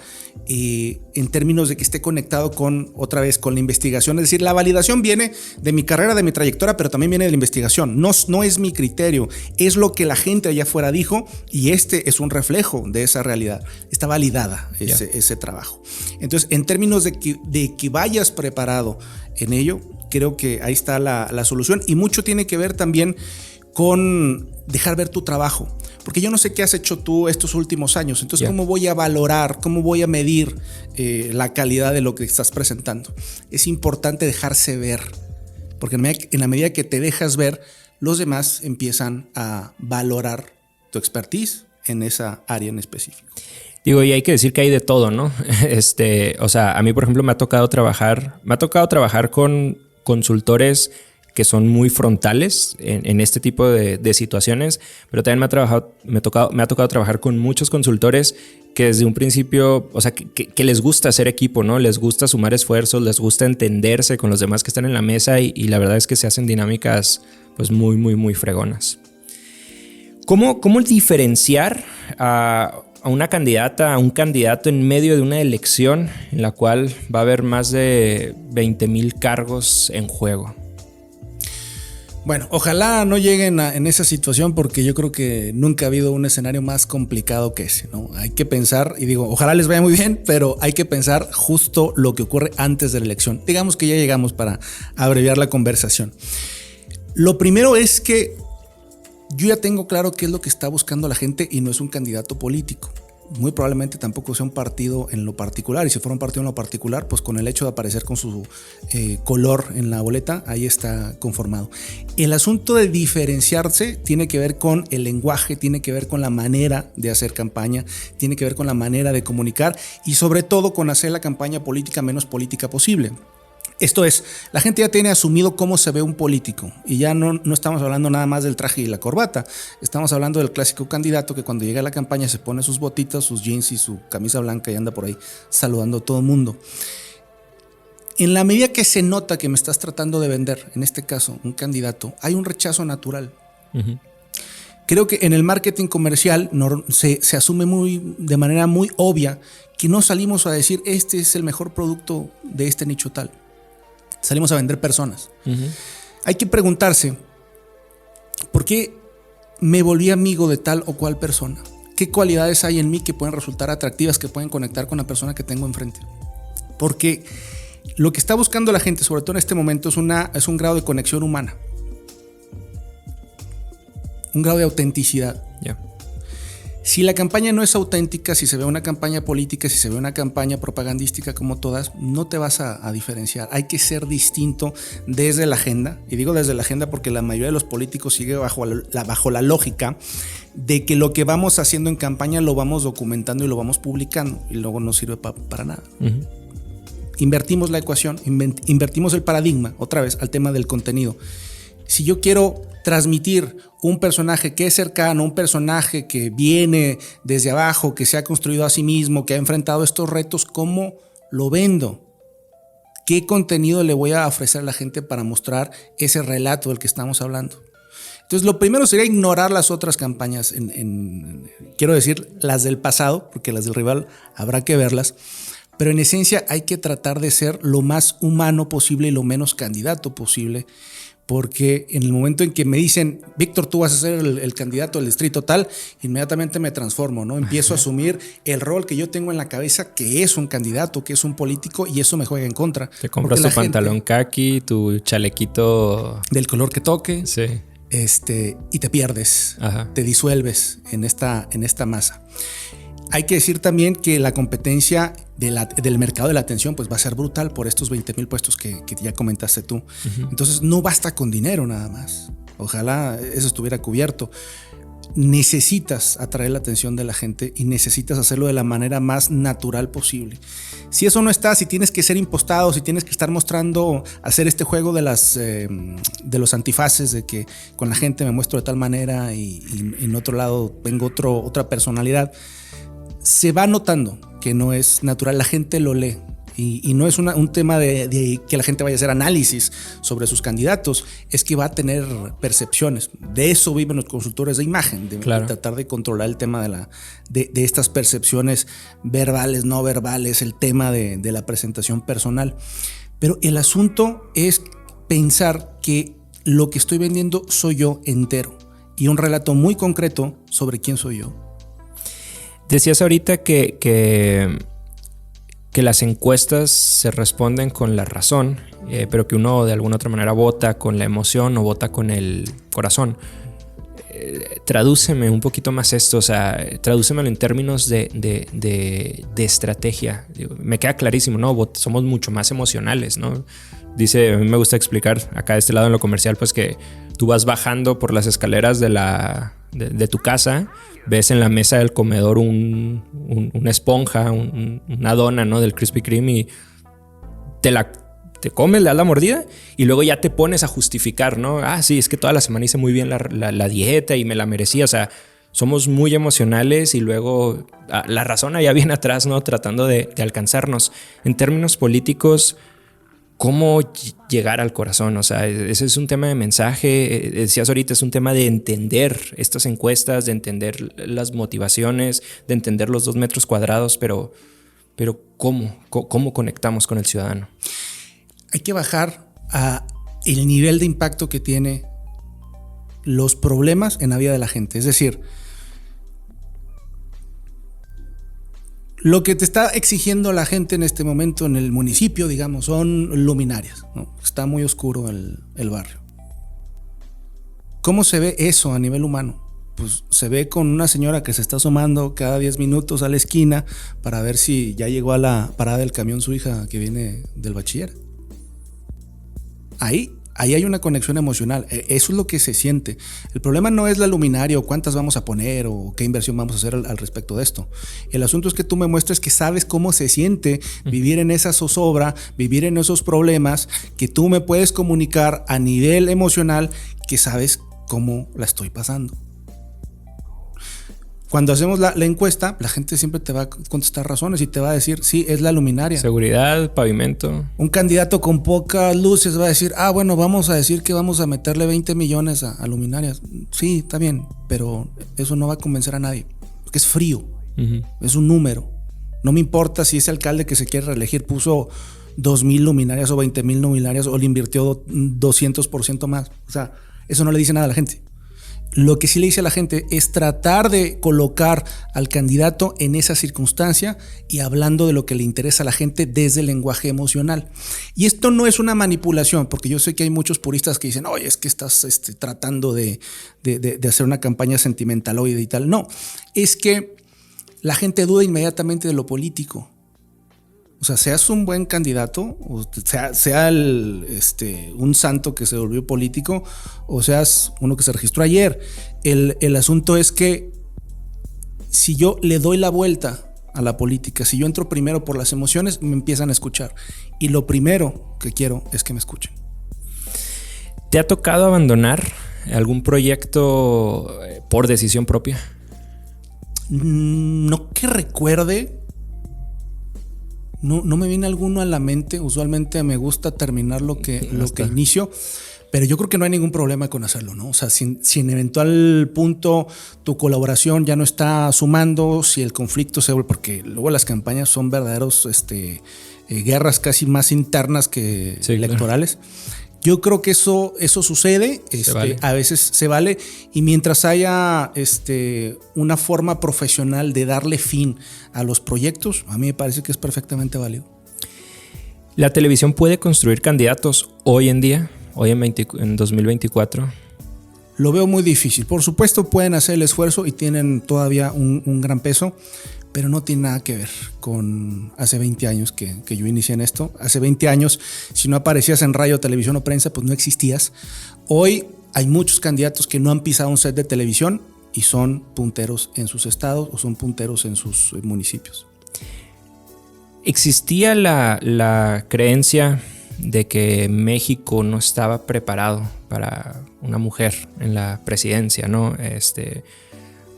En términos de que esté conectado otra vez con la investigación. Es decir, la validación viene de mi carrera, de mi trayectoria, pero también viene de la investigación. No es mi criterio, es lo que la gente allá afuera dijo y este es un reflejo de esa realidad. Está validada ese trabajo. Entonces, en términos de que vayas preparado en ello, creo que ahí está la solución, y mucho tiene que ver también con dejar ver tu trabajo. Porque yo no sé qué has hecho tú estos últimos años. Entonces, ¿cómo voy a valorar, cómo voy a medir la calidad de lo que estás presentando? Es importante dejarse ver, porque en la medida que te dejas ver, los demás empiezan a valorar tu expertise en esa área en específico. Digo, y hay que decir que hay de todo, ¿no? O sea, a mí, por ejemplo, me ha tocado trabajar con consultores que son muy frontales en este tipo de situaciones, pero también me ha tocado trabajar con muchos consultores que desde un principio, o sea, que les gusta hacer equipo, ¿no? Les gusta sumar esfuerzos, les gusta entenderse con los demás que están en la mesa y la verdad es que se hacen dinámicas pues muy, muy, muy fregonas. ¿Cómo diferenciar a una candidata, a un candidato en medio de una elección en la cual va a haber más de 20,000 cargos en juego? Bueno, ojalá no lleguen en esa situación, porque yo creo que nunca ha habido un escenario más complicado que ese, ¿no? Hay que pensar, y digo, ojalá les vaya muy bien, pero hay que pensar justo lo que ocurre antes de la elección. Digamos que ya llegamos para abreviar la conversación. Lo primero es que yo ya tengo claro qué es lo que está buscando la gente y no es un candidato político. Muy probablemente tampoco sea un partido en lo particular, y si fuera un partido en lo particular, pues con el hecho de aparecer con su color en la boleta, ahí está conformado. El asunto de diferenciarse tiene que ver con el lenguaje, tiene que ver con la manera de hacer campaña, tiene que ver con la manera de comunicar y sobre todo con hacer la campaña política menos política posible. Esto es, la gente ya tiene asumido cómo se ve un político y ya no estamos hablando nada más del traje y la corbata. Estamos hablando del clásico candidato que cuando llega a la campaña se pone sus botitas, sus jeans y su camisa blanca y anda por ahí saludando a todo el mundo. En la medida que se nota que me estás tratando de vender, en este caso un candidato, hay un rechazo natural. Creo que en el marketing comercial se asume de manera muy obvia que no salimos a decir este es el mejor producto de este nicho tal. Salimos a vender personas. Hay que preguntarse, ¿por qué me volví amigo de tal o cual persona? ¿Qué cualidades hay en mí que pueden resultar atractivas, que pueden conectar con la persona que tengo enfrente? Porque lo que está buscando la gente, sobre todo en este momento, es un grado de conexión humana. Un grado de autenticidad. Si la campaña no es auténtica, si se ve una campaña política, si se ve una campaña propagandística como todas, no te vas a diferenciar. Hay que ser distinto desde la agenda, y digo desde la agenda porque la mayoría de los políticos sigue bajo la lógica de que lo que vamos haciendo en campaña lo vamos documentando y lo vamos publicando, y luego no sirve para nada. Uh-huh. Invertimos la ecuación, invertimos el paradigma, otra vez, al tema del contenido. Si yo quiero transmitir un personaje que es cercano, un personaje que viene desde abajo, que se ha construido a sí mismo, que ha enfrentado estos retos, ¿cómo lo vendo? ¿Qué contenido le voy a ofrecer a la gente para mostrar ese relato del que estamos hablando? Entonces, lo primero sería ignorar las otras campañas, quiero decir, las del pasado, porque las del rival habrá que verlas, pero en esencia hay que tratar de ser lo más humano posible y lo menos candidato posible. Porque en el momento en que me dicen, Víctor, tú vas a ser el candidato del distrito tal, inmediatamente me transformo, ¿no? Empiezo a asumir el rol que yo tengo en la cabeza, que es un candidato, que es un político, y eso me juega en contra. Te compras tu pantalón caqui, tu chalequito del color que toque, sí. Y te pierdes, ajá, te disuelves en esta masa. Hay que decir también que la competencia del mercado de la atención pues va a ser brutal por estos 20,000 puestos que ya comentaste tú. Uh-huh. Entonces no basta con dinero nada más. Ojalá eso estuviera cubierto. Necesitas atraer la atención de la gente y necesitas hacerlo de la manera más natural posible. Si eso no está, si tienes que ser impostado, si tienes que estar mostrando, hacer este juego de los antifaces, de que con la gente me muestro de tal manera y en otro lado tengo otra personalidad, se va notando que no es natural, la gente lo lee y no es un tema de que la gente vaya a hacer análisis sobre sus candidatos, es que va a tener percepciones. De eso viven los consultores de imagen, de tratar de controlar el tema de estas percepciones verbales, no verbales, el tema de la presentación personal. Pero el asunto es pensar que lo que estoy vendiendo soy yo entero y un relato muy concreto sobre quién soy yo. Decías ahorita que las encuestas se responden con la razón, pero que uno de alguna otra manera vota con la emoción o vota con el corazón. Tradúceme un poquito más esto, o sea, tradúcemelo en términos de estrategia. Me queda clarísimo, ¿no? Somos mucho más emocionales, ¿no? Dice, a mí me gusta explicar acá de este lado en lo comercial, pues que tú vas bajando por las escaleras de tu casa, ves en la mesa del comedor una esponja, una dona, ¿no? Del Krispy Kreme y te comes, le das la mordida y luego ya te pones a justificar, ¿no? Ah, sí, es que toda la semana hice muy bien la dieta y me la merecía. O sea, somos muy emocionales y luego la razón allá viene atrás, ¿no? Tratando de alcanzarnos. En términos políticos, ¿cómo llegar al corazón? O sea, ese es un tema de mensaje. Decías ahorita, es un tema de entender estas encuestas, de entender las motivaciones, de entender los 2 metros cuadrados, pero ¿cómo conectamos con el ciudadano? Hay que bajar a el nivel de impacto que tiene los problemas en la vida de la gente. Es decir, lo que te está exigiendo la gente en este momento en el municipio, digamos, son luminarias, ¿no? Está muy oscuro el barrio. ¿Cómo se ve eso a nivel humano? Pues se ve con una señora que se está asomando cada 10 minutos a la esquina para ver si ya llegó a la parada del camión su hija que viene del bachiller. Ahí hay una conexión emocional, eso es lo que se siente. El problema no es la luminaria o cuántas vamos a poner o qué inversión vamos a hacer al respecto de esto. El asunto es que tú me muestres que sabes cómo se siente vivir en esa zozobra, vivir en esos problemas, que tú me puedes comunicar a nivel emocional que sabes cómo la estoy pasando. Cuando hacemos la encuesta, la gente siempre te va a contestar razones y te va a decir, sí, es la luminaria. Seguridad, pavimento. Un candidato con pocas luces va a decir, bueno, vamos a decir que vamos a meterle 20 millones a luminarias. Sí, está bien, pero eso no va a convencer a nadie, porque es frío, es un número. No me importa si ese alcalde que se quiere reelegir puso 2,000 luminarias o 20,000 luminarias o le invirtió 200% más. O sea, eso no le dice nada a la gente. Lo que sí le dice a la gente es tratar de colocar al candidato en esa circunstancia y hablando de lo que le interesa a la gente desde el lenguaje emocional. Y esto no es una manipulación, porque yo sé que hay muchos puristas que dicen, oye, es que estás tratando de hacer una campaña sentimentaloide y tal. No, es que la gente duda inmediatamente de lo político. O sea, seas un buen candidato, o sea un santo que se volvió político, o seas uno que se registró ayer. El asunto es que si yo le doy la vuelta a la política, si yo entro primero por las emociones, me empiezan a escuchar. Y lo primero que quiero es que me escuchen. ¿Te ha tocado abandonar algún proyecto por decisión propia? No que recuerde. No me viene alguno a la mente. Usualmente me gusta terminar lo que inicio, pero yo creo que no hay ningún problema con hacerlo, ¿no? O sea, si en eventual punto tu colaboración ya no está sumando, si el conflicto se vuelve, porque luego las campañas son verdaderos guerras casi más internas que electorales. Claro. Yo creo que eso sucede, vale. A veces se vale, y mientras haya una forma profesional de darle fin a los proyectos, a mí me parece que es perfectamente válido. ¿La televisión puede construir candidatos hoy en día, en 2024? Lo veo muy difícil. Por supuesto pueden hacer el esfuerzo y tienen todavía un gran peso, pero no tiene nada que ver con hace 20 años que yo inicié en esto. Hace 20 años, si no aparecías en radio, televisión o prensa, pues no existías. Hoy hay muchos candidatos que no han pisado un set de televisión y son punteros en sus estados o son punteros en sus municipios. ¿Existía la creencia de que México no estaba preparado para una mujer en la presidencia, ¿no?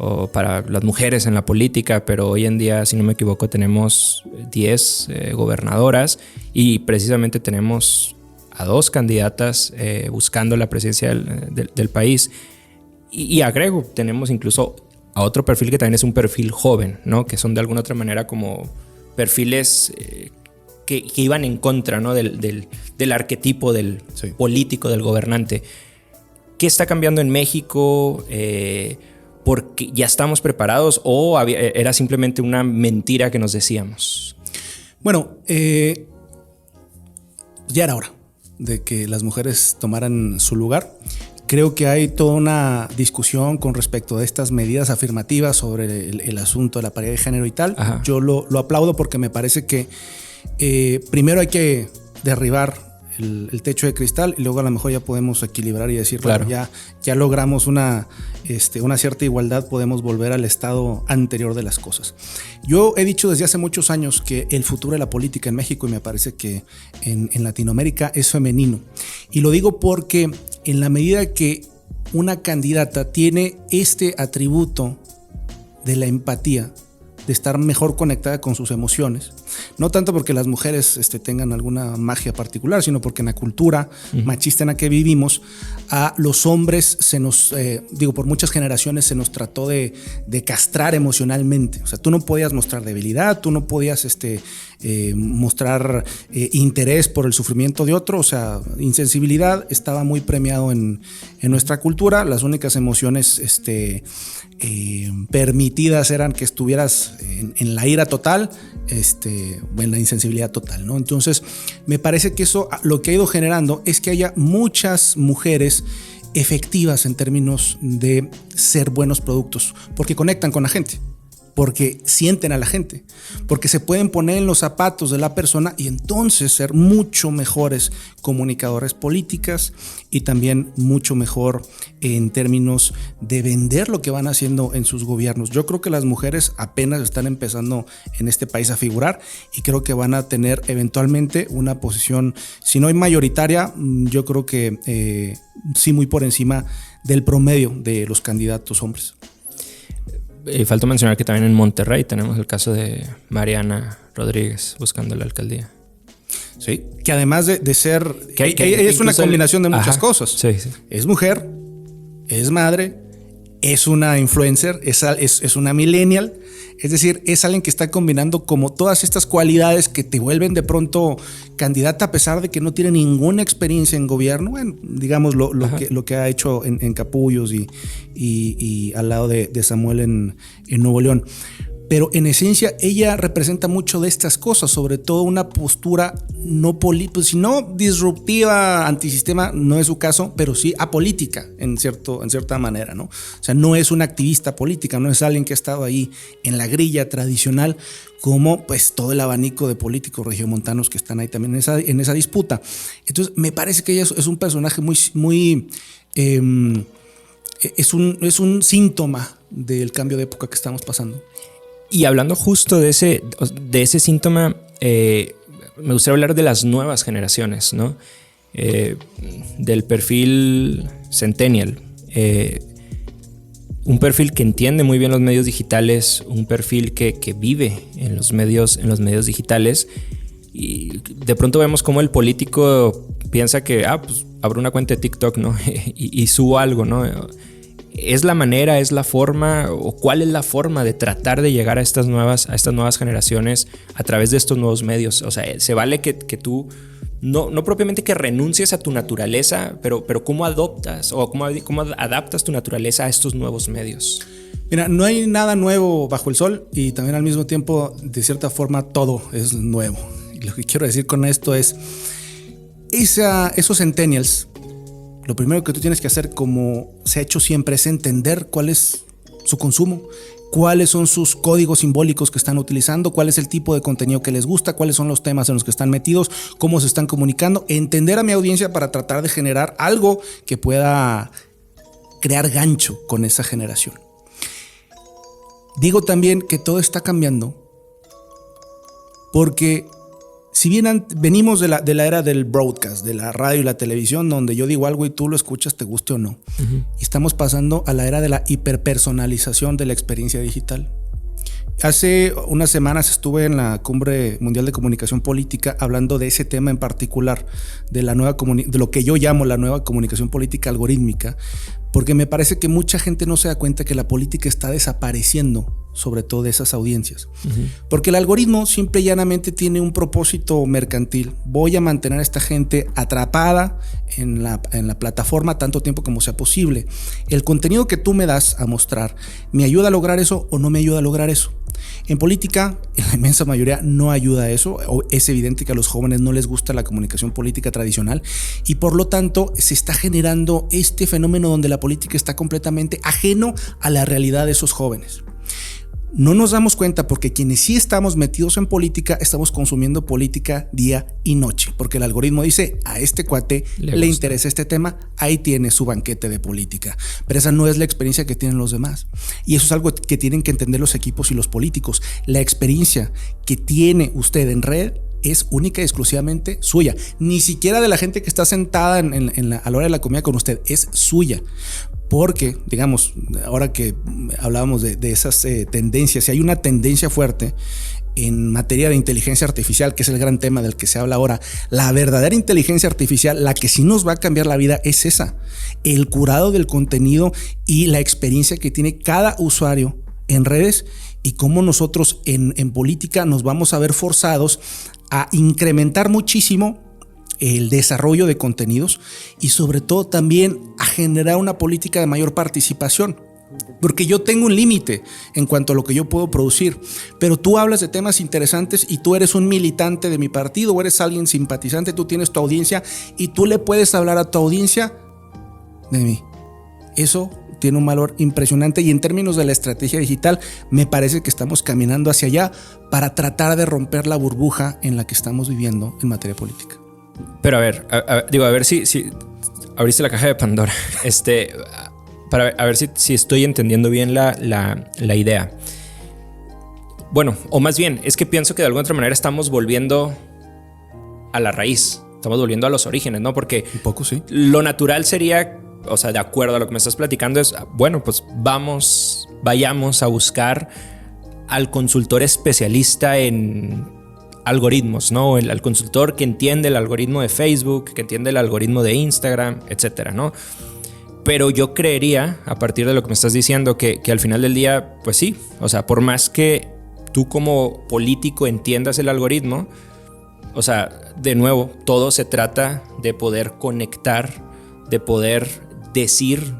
O para las mujeres en la política, pero hoy en día, si no me equivoco, tenemos 10 gobernadoras y precisamente tenemos a 2 candidatas buscando la presidencia del país. Y agrego, tenemos incluso a otro perfil que también es un perfil joven, ¿no? Que son de alguna otra manera como perfiles que iban en contra, ¿no? del arquetipo del político, del gobernante. ¿Qué está cambiando en México? ¿Porque ya estamos preparados o era simplemente una mentira que nos decíamos? Bueno, ya era hora de que las mujeres tomaran su lugar. Creo que hay toda una discusión con respecto a estas medidas afirmativas sobre el asunto de la paridad de género y tal. Ajá. Yo lo aplaudo porque me parece que primero hay que derribar el techo de cristal y luego a lo mejor ya podemos equilibrar y decir, claro, bueno, ya logramos una cierta igualdad, podemos volver al estado anterior de las cosas. Yo he dicho desde hace muchos años que el futuro de la política en México, y me parece que en Latinoamérica, es femenino. Y lo digo porque en la medida que una candidata tiene este atributo de la empatía, de estar mejor conectada con sus emociones, no tanto porque las mujeres tengan alguna magia particular, sino porque en la cultura machista en la que vivimos, a los hombres se nos, por muchas generaciones se nos trató de castrar emocionalmente. O sea, tú no podías mostrar debilidad, tú no podías mostrar interés por el sufrimiento de otro. O sea, insensibilidad estaba muy premiado en nuestra cultura. Las únicas emociones permitidas eran que estuvieras en la ira total, o en la insensibilidad total, ¿no? Entonces, me parece que eso lo que ha ido generando es que haya muchas mujeres efectivas en términos de ser buenos productos, porque conectan con la gente, porque sienten a la gente, porque se pueden poner en los zapatos de la persona y entonces ser mucho mejores comunicadores políticas y también mucho mejor en términos de vender lo que van haciendo en sus gobiernos. Yo creo que las mujeres apenas están empezando en este país a figurar y creo que van a tener eventualmente una posición, si no hay mayoritaria, yo creo que sí muy por encima del promedio de los candidatos hombres. Falta mencionar que también en Monterrey tenemos el caso de Mariana Rodríguez buscando la alcaldía. Sí, que además de ser... Que es una combinación de muchas cosas. Sí. Es mujer, es madre es una influencer, es una millennial, es decir, es alguien que está combinando como todas estas cualidades que te vuelven de pronto candidata a pesar de que no tiene ninguna experiencia en gobierno, bueno, digamos lo que ha hecho en Capullos y al lado de Samuel en Nuevo León. Pero en esencia ella representa mucho de estas cosas, sobre todo una postura pues, no disruptiva, antisistema, no es su caso, pero sí apolítica en cierta manera, ¿no? O sea, no es una activista política, no es alguien que ha estado ahí en la grilla tradicional, como pues todo el abanico de políticos regiomontanos que están ahí también en esa disputa. Entonces, me parece que ella es un personaje muy es un síntoma del cambio de época que estamos pasando. Y hablando justo de ese síntoma, me gustaría hablar de las nuevas generaciones, ¿no? Del perfil centennial. Un perfil que entiende muy bien los medios digitales, un perfil que vive en los medios digitales. Y de pronto vemos cómo el político piensa que, pues abro una cuenta de TikTok, ¿no? y subo algo, ¿no? ¿Es la manera, es la forma o cuál es la forma de tratar de llegar a estas nuevas generaciones a través de estos nuevos medios? O sea, se vale que tú no propiamente que renuncies a tu naturaleza, pero ¿cómo adoptas o cómo adaptas tu naturaleza a estos nuevos medios? Mira, no hay nada nuevo bajo el sol y también al mismo tiempo, de cierta forma, todo es nuevo. Y lo que quiero decir con esto es, esos centennials, lo primero que tú tienes que hacer, como se ha hecho siempre, es entender cuál es su consumo, cuáles son sus códigos simbólicos que están utilizando, cuál es el tipo de contenido que les gusta, cuáles son los temas en los que están metidos, cómo se están comunicando, entender a mi audiencia para tratar de generar algo que pueda crear gancho con esa generación. Digo también que todo está cambiando porque si bien venimos de la era del broadcast, de la radio y la televisión, donde yo digo algo y tú lo escuchas, te guste o no, y estamos pasando a la era de la hiperpersonalización de la experiencia digital. Hace unas semanas estuve en la Cumbre Mundial de Comunicación Política hablando de ese tema en particular, de lo que yo llamo la nueva comunicación política algorítmica, porque me parece que mucha gente no se da cuenta que la política está desapareciendo, sobre todo de esas audiencias. Porque el algoritmo simple y llanamente tiene un propósito mercantil. Voy a mantener a esta gente atrapada en la plataforma tanto tiempo como sea posible. El contenido que tú me das a mostrar, ¿me ayuda a lograr eso o no me ayuda a lograr eso? En política, en la inmensa mayoría no ayuda a eso. Es evidente que a los jóvenes no les gusta la comunicación política tradicional y por lo tanto se está generando este fenómeno donde la política está completamente ajeno a la realidad de esos jóvenes. No nos damos cuenta porque quienes sí estamos metidos en política estamos consumiendo política día y noche, porque el algoritmo dice, a este cuate le interesa este tema, ahí tiene su banquete de política, pero esa no es la experiencia que tienen los demás y eso es algo que tienen que entender los equipos y los políticos. La experiencia que tiene usted en red es única y exclusivamente suya, ni siquiera de la gente que está sentada a la hora de la comida con usted, es suya. Porque, digamos, ahora que hablábamos de esas tendencias, si hay una tendencia fuerte en materia de inteligencia artificial, que es el gran tema del que se habla ahora, la verdadera inteligencia artificial, la que sí nos va a cambiar la vida es esa, el curado del contenido y la experiencia que tiene cada usuario en redes y cómo nosotros en política nos vamos a ver forzados a incrementar muchísimo el desarrollo de contenidos y sobre todo también a generar una política de mayor participación. Porque yo tengo un límite en cuanto a lo que yo puedo producir, pero tú hablas de temas interesantes y tú eres un militante de mi partido o eres alguien simpatizante, tú tienes tu audiencia y tú le puedes hablar a tu audiencia de mí. Eso tiene un valor impresionante y en términos de la estrategia digital me parece que estamos caminando hacia allá para tratar de romper la burbuja en la que estamos viviendo en materia política. Pero a ver si abriste la caja de Pandora. A ver si estoy entendiendo bien la idea. Bueno, o más bien, es que pienso que de alguna otra manera estamos volviendo a la raíz. Estamos volviendo a los orígenes, ¿no? Porque un poco sí. Lo natural sería, o sea, de acuerdo a lo que me estás platicando, es, bueno, pues vayamos a buscar al consultor especialista en algoritmos, ¿no? Al consultor que entiende el algoritmo de Facebook, que entiende el algoritmo de Instagram, etcétera, ¿no? Pero yo creería, a partir de lo que me estás diciendo, que al final del día, pues sí, o sea, por más que tú como político entiendas el algoritmo, o sea, de nuevo, todo se trata de poder conectar, de poder decir.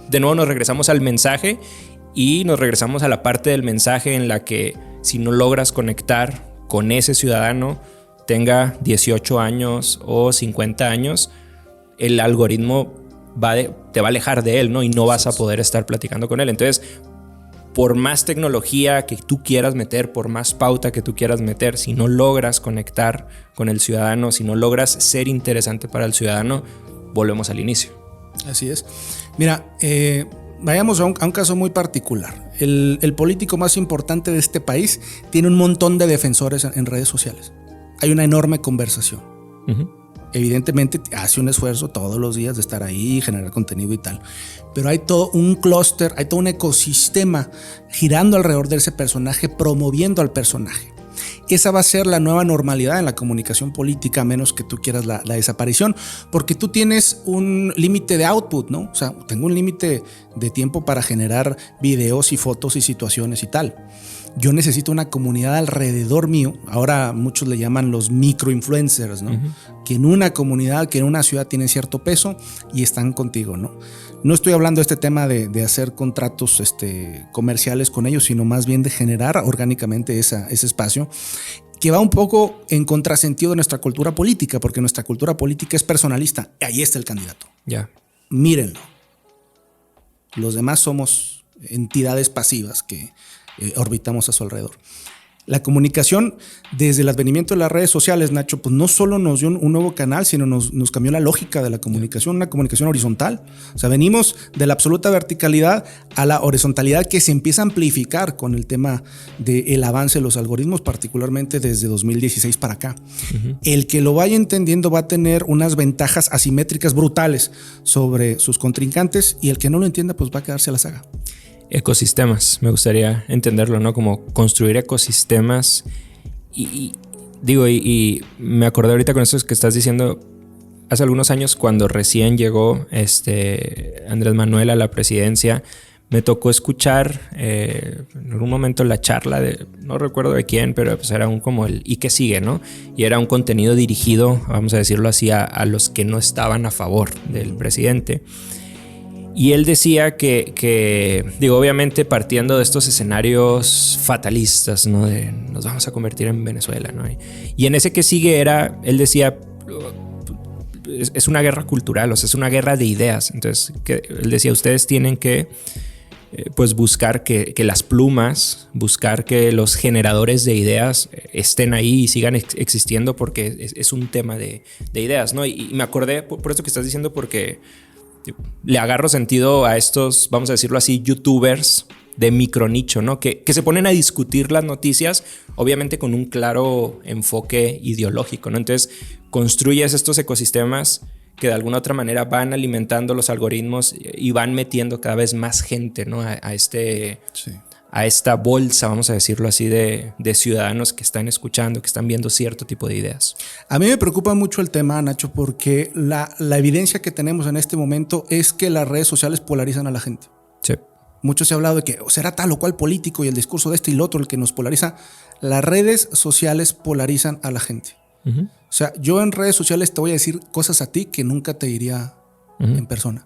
De nuevo nos regresamos al mensaje y nos regresamos a la parte del mensaje en la que si no logras conectar con ese ciudadano, tenga 18 años o 50 años, el algoritmo te va a alejar de él, ¿no? Y no vas a poder estar platicando con él. Entonces, por más tecnología que tú quieras meter, por más pauta que tú quieras meter, si no logras conectar con el ciudadano, si no logras ser interesante para el ciudadano, volvemos al inicio. Así es. Mira, vayamos a un caso muy particular. El político más importante de este país tiene un montón de defensores en redes sociales. Hay una enorme conversación. Evidentemente hace un esfuerzo todos los días de estar ahí, generar contenido y tal. Pero hay todo un clúster, hay todo un ecosistema girando alrededor de ese personaje, promoviendo al personaje. Esa va a ser la nueva normalidad en la comunicación política, a menos que tú quieras la desaparición, porque tú tienes un límite de output, ¿no? O sea, tengo un límite de tiempo para generar videos y fotos y situaciones y tal. Yo necesito una comunidad alrededor mío. Ahora muchos le llaman los microinfluencers, ¿no? Que en una comunidad, que en una ciudad tienen cierto peso y están contigo, ¿no? No estoy hablando de este tema de hacer contratos comerciales con ellos, sino más bien de generar orgánicamente ese espacio, que va un poco en contrasentido de nuestra cultura política, porque nuestra cultura política es personalista. Ahí está el candidato. Ya. Mírenlo. Los demás somos entidades pasivas que orbitamos a su alrededor. La comunicación, desde el advenimiento de las redes sociales, Nacho, pues no solo nos dio un nuevo canal, sino nos cambió la lógica de la comunicación, una comunicación horizontal. O sea, venimos de la absoluta verticalidad a la horizontalidad que se empieza a amplificar con el tema del avance de los algoritmos, particularmente desde 2016 para acá. El que lo vaya entendiendo va a tener unas ventajas asimétricas brutales sobre sus contrincantes, y el que no lo entienda, pues va a quedarse a la saga. Ecosistemas, me gustaría entenderlo, ¿no? Como construir ecosistemas y me acordé ahorita con esto que estás diciendo. Hace algunos años, cuando recién llegó Andrés Manuel a la presidencia, me tocó escuchar en algún momento la charla no recuerdo de quién, pero pues era como el ¿y qué sigue?, ¿no? Y era un contenido dirigido, vamos a decirlo así, a los que no estaban a favor del presidente. Y él decía que obviamente partiendo de estos escenarios fatalistas, ¿no? De nos vamos a convertir en Venezuela, ¿no? Y en ese que sigue él decía, es una guerra cultural, o sea, es una guerra de ideas. Entonces, él decía, ustedes tienen que pues buscar que las plumas, buscar que los generadores de ideas estén ahí y sigan existiendo, porque es un tema de ideas, ¿no? Y me acordé por esto que estás diciendo, porque le agarro sentido a estos, vamos a decirlo así, youtubers de micronicho, ¿no? Que se ponen a discutir las noticias, obviamente con un claro enfoque ideológico, ¿no? Entonces, construyes estos ecosistemas que de alguna otra manera van alimentando los algoritmos y van metiendo cada vez más gente, ¿no? A esta bolsa, vamos a decirlo así, de ciudadanos que están escuchando, que están viendo cierto tipo de ideas. A mí me preocupa mucho el tema, Nacho, porque la evidencia que tenemos en este momento es que las redes sociales polarizan a la gente. Sí. Mucho se ha hablado de que será tal o cual político y el discurso de este y el otro el que nos polariza. Las redes sociales polarizan a la gente. O sea, yo en redes sociales te voy a decir cosas a ti que nunca te diría en persona.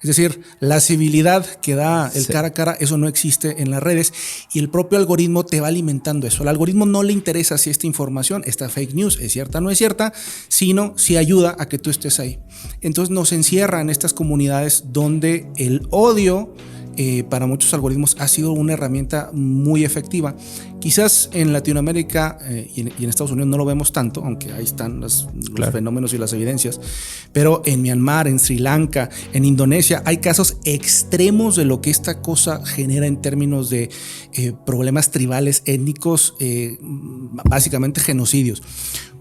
Es decir, la civilidad que da el cara a cara, eso no existe en las redes, y el propio algoritmo te va alimentando eso. Al algoritmo no le interesa si esta información, esta fake news es cierta o no es cierta, sino si ayuda a que tú estés ahí. Entonces nos encierra en estas comunidades donde el odio para muchos algoritmos ha sido una herramienta muy efectiva. Quizás en Latinoamérica y en Estados Unidos no lo vemos tanto, aunque ahí están los fenómenos y las evidencias, pero en Myanmar, en Sri Lanka, en Indonesia hay casos extremos de lo que esta cosa genera en términos de problemas tribales, étnicos, básicamente genocidios.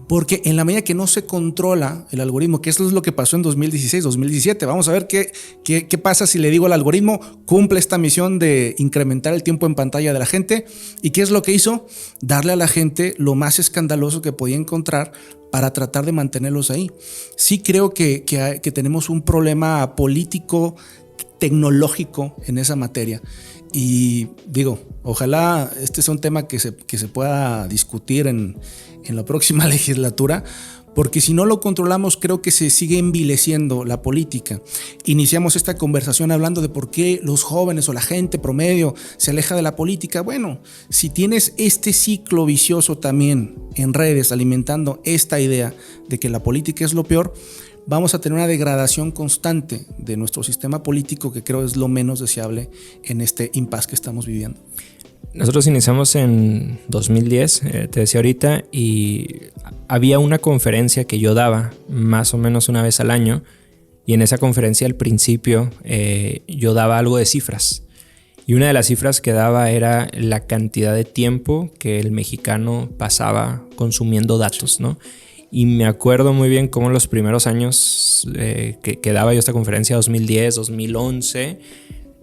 Porque en la medida que no se controla el algoritmo, que eso es lo que pasó en 2016, 2017, vamos a ver qué pasa si le digo al algoritmo, cumple esta misión de incrementar el tiempo en pantalla de la gente. ¿Y qué es lo que hizo? Darle a la gente lo más escandaloso que podía encontrar para tratar de mantenerlos ahí. Sí creo que tenemos un problema político, tecnológico en esa materia. Y digo, ojalá este sea un tema que se pueda discutir en la próxima legislatura, porque si no lo controlamos creo que se sigue envileciendo la política. Iniciamos esta conversación hablando de por qué los jóvenes o la gente promedio se aleja de la política. Bueno, si tienes este ciclo vicioso también en redes alimentando esta idea de que la política es lo peor, vamos a tener una degradación constante de nuestro sistema político, que creo es lo menos deseable en este impasse que estamos viviendo. Nosotros iniciamos en 2010, te decía ahorita, y había una conferencia que yo daba más o menos una vez al año, y en esa conferencia al principio yo daba algo de cifras. Y una de las cifras que daba era la cantidad de tiempo que el mexicano pasaba consumiendo datos, ¿no? Y me acuerdo muy bien cómo los primeros años que daba yo esta conferencia, 2010, 2011,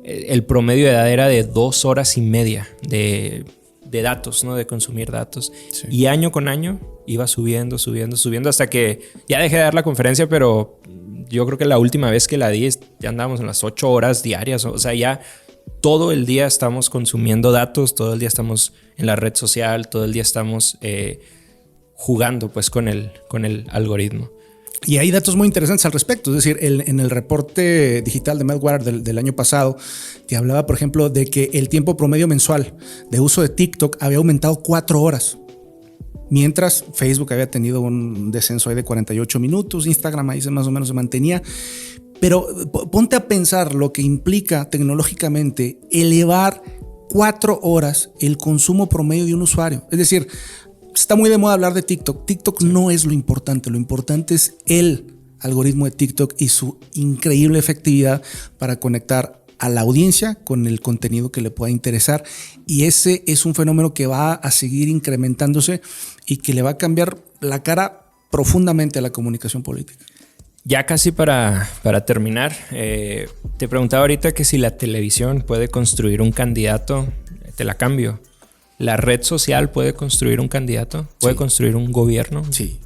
el promedio de edad era de 2 horas y media de datos, ¿no? De consumir datos. Sí. Y año con año iba subiendo hasta que ya dejé de dar la conferencia, pero yo creo que la última vez que la di ya andábamos en las 8 horas diarias. O sea, ya todo el día estamos consumiendo datos, todo el día estamos en la red social, todo el día estamos jugando pues con el algoritmo. Y hay datos muy interesantes al respecto. Es decir, en el reporte digital de Medwire del año pasado, te hablaba, por ejemplo, de que el tiempo promedio mensual de uso de TikTok había aumentado 4 horas. Mientras Facebook había tenido un descenso ahí de 48 minutos, Instagram ahí más o menos se mantenía. Pero ponte a pensar lo que implica tecnológicamente elevar 4 horas el consumo promedio de un usuario. Es decir, está muy de moda hablar de TikTok. TikTok no es lo importante es el algoritmo de TikTok y su increíble efectividad para conectar a la audiencia con el contenido que le pueda interesar. Y ese es un fenómeno que va a seguir incrementándose y que le va a cambiar la cara profundamente a la comunicación política. Ya casi para terminar, te preguntaba ahorita que si la televisión puede construir un candidato. Te la cambio. ¿La red social puede construir un candidato? ¿Puede construir un gobierno? Sí.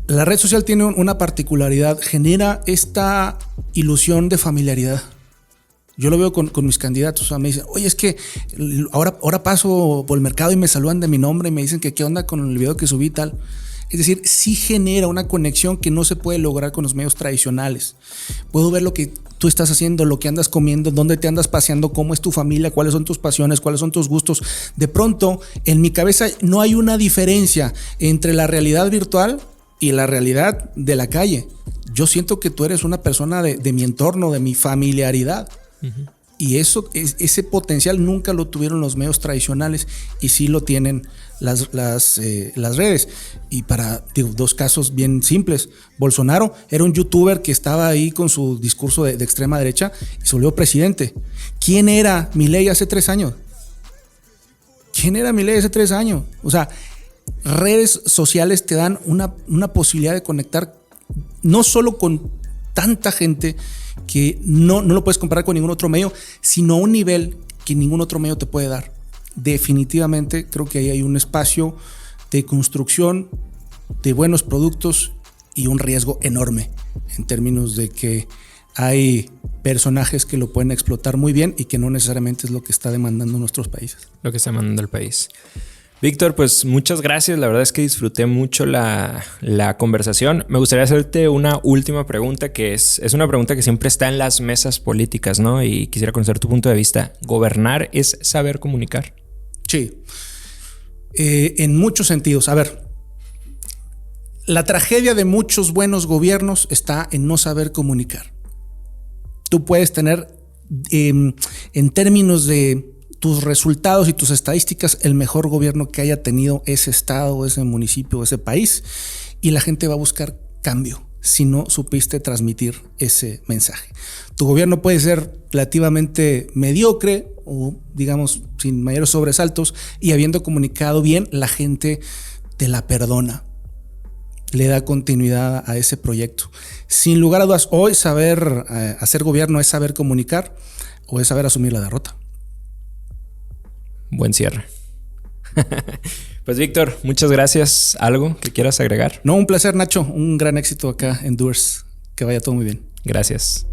La red social tiene una particularidad, genera esta ilusión de familiaridad. Yo lo veo con mis candidatos. O sea, me dicen, oye, es que ahora paso por el mercado y me saludan de mi nombre y me dicen que qué onda con el video que subí y tal. Es decir, sí genera una conexión que no se puede lograr con los medios tradicionales. Puedo ver lo que tú estás haciendo, lo que andas comiendo, dónde te andas paseando, cómo es tu familia, cuáles son tus pasiones, cuáles son tus gustos. De pronto, en mi cabeza no hay una diferencia entre la realidad virtual y la realidad de la calle. Yo siento que tú eres una persona de mi entorno, de mi familiaridad. Uh-huh. Y ese potencial nunca lo tuvieron los medios tradicionales y sí lo tienen las redes. Y para 2 casos bien simples, Bolsonaro era un youtuber que estaba ahí con su discurso de extrema derecha y se volvió presidente. ¿Quién era Milei hace 3 años? O sea, redes sociales te dan una posibilidad de conectar no solo con tanta gente que no lo puedes comparar con ningún otro medio, sino a un nivel que ningún otro medio te puede dar. Definitivamente creo que ahí hay un espacio de construcción de buenos productos y un riesgo enorme en términos de que hay personajes que lo pueden explotar muy bien y que no necesariamente es lo que está demandando nuestros países. Lo que está demandando el país. Víctor, pues muchas gracias. La verdad es que disfruté mucho la conversación. Me gustaría hacerte una última pregunta, que es una pregunta que siempre está en las mesas políticas, ¿no? Y quisiera conocer tu punto de vista. ¿Gobernar es saber comunicar? Sí. En muchos sentidos. A ver, la tragedia de muchos buenos gobiernos está en no saber comunicar. Tú puedes tener, en términos de tus resultados y tus estadísticas, el mejor gobierno que haya tenido ese estado, ese municipio, ese país, y la gente va a buscar cambio si no supiste transmitir ese mensaje. Tu gobierno puede ser relativamente mediocre o, digamos, sin mayores sobresaltos, y habiendo comunicado bien, la gente te la perdona, le da continuidad a ese proyecto. Sin lugar a dudas, hoy saber hacer gobierno es saber comunicar o es saber asumir la derrota. Buen cierre. Pues Víctor, muchas gracias. ¿Algo que quieras agregar? No, un placer, Nacho. Un gran éxito acá en Doers. Que vaya todo muy bien. Gracias.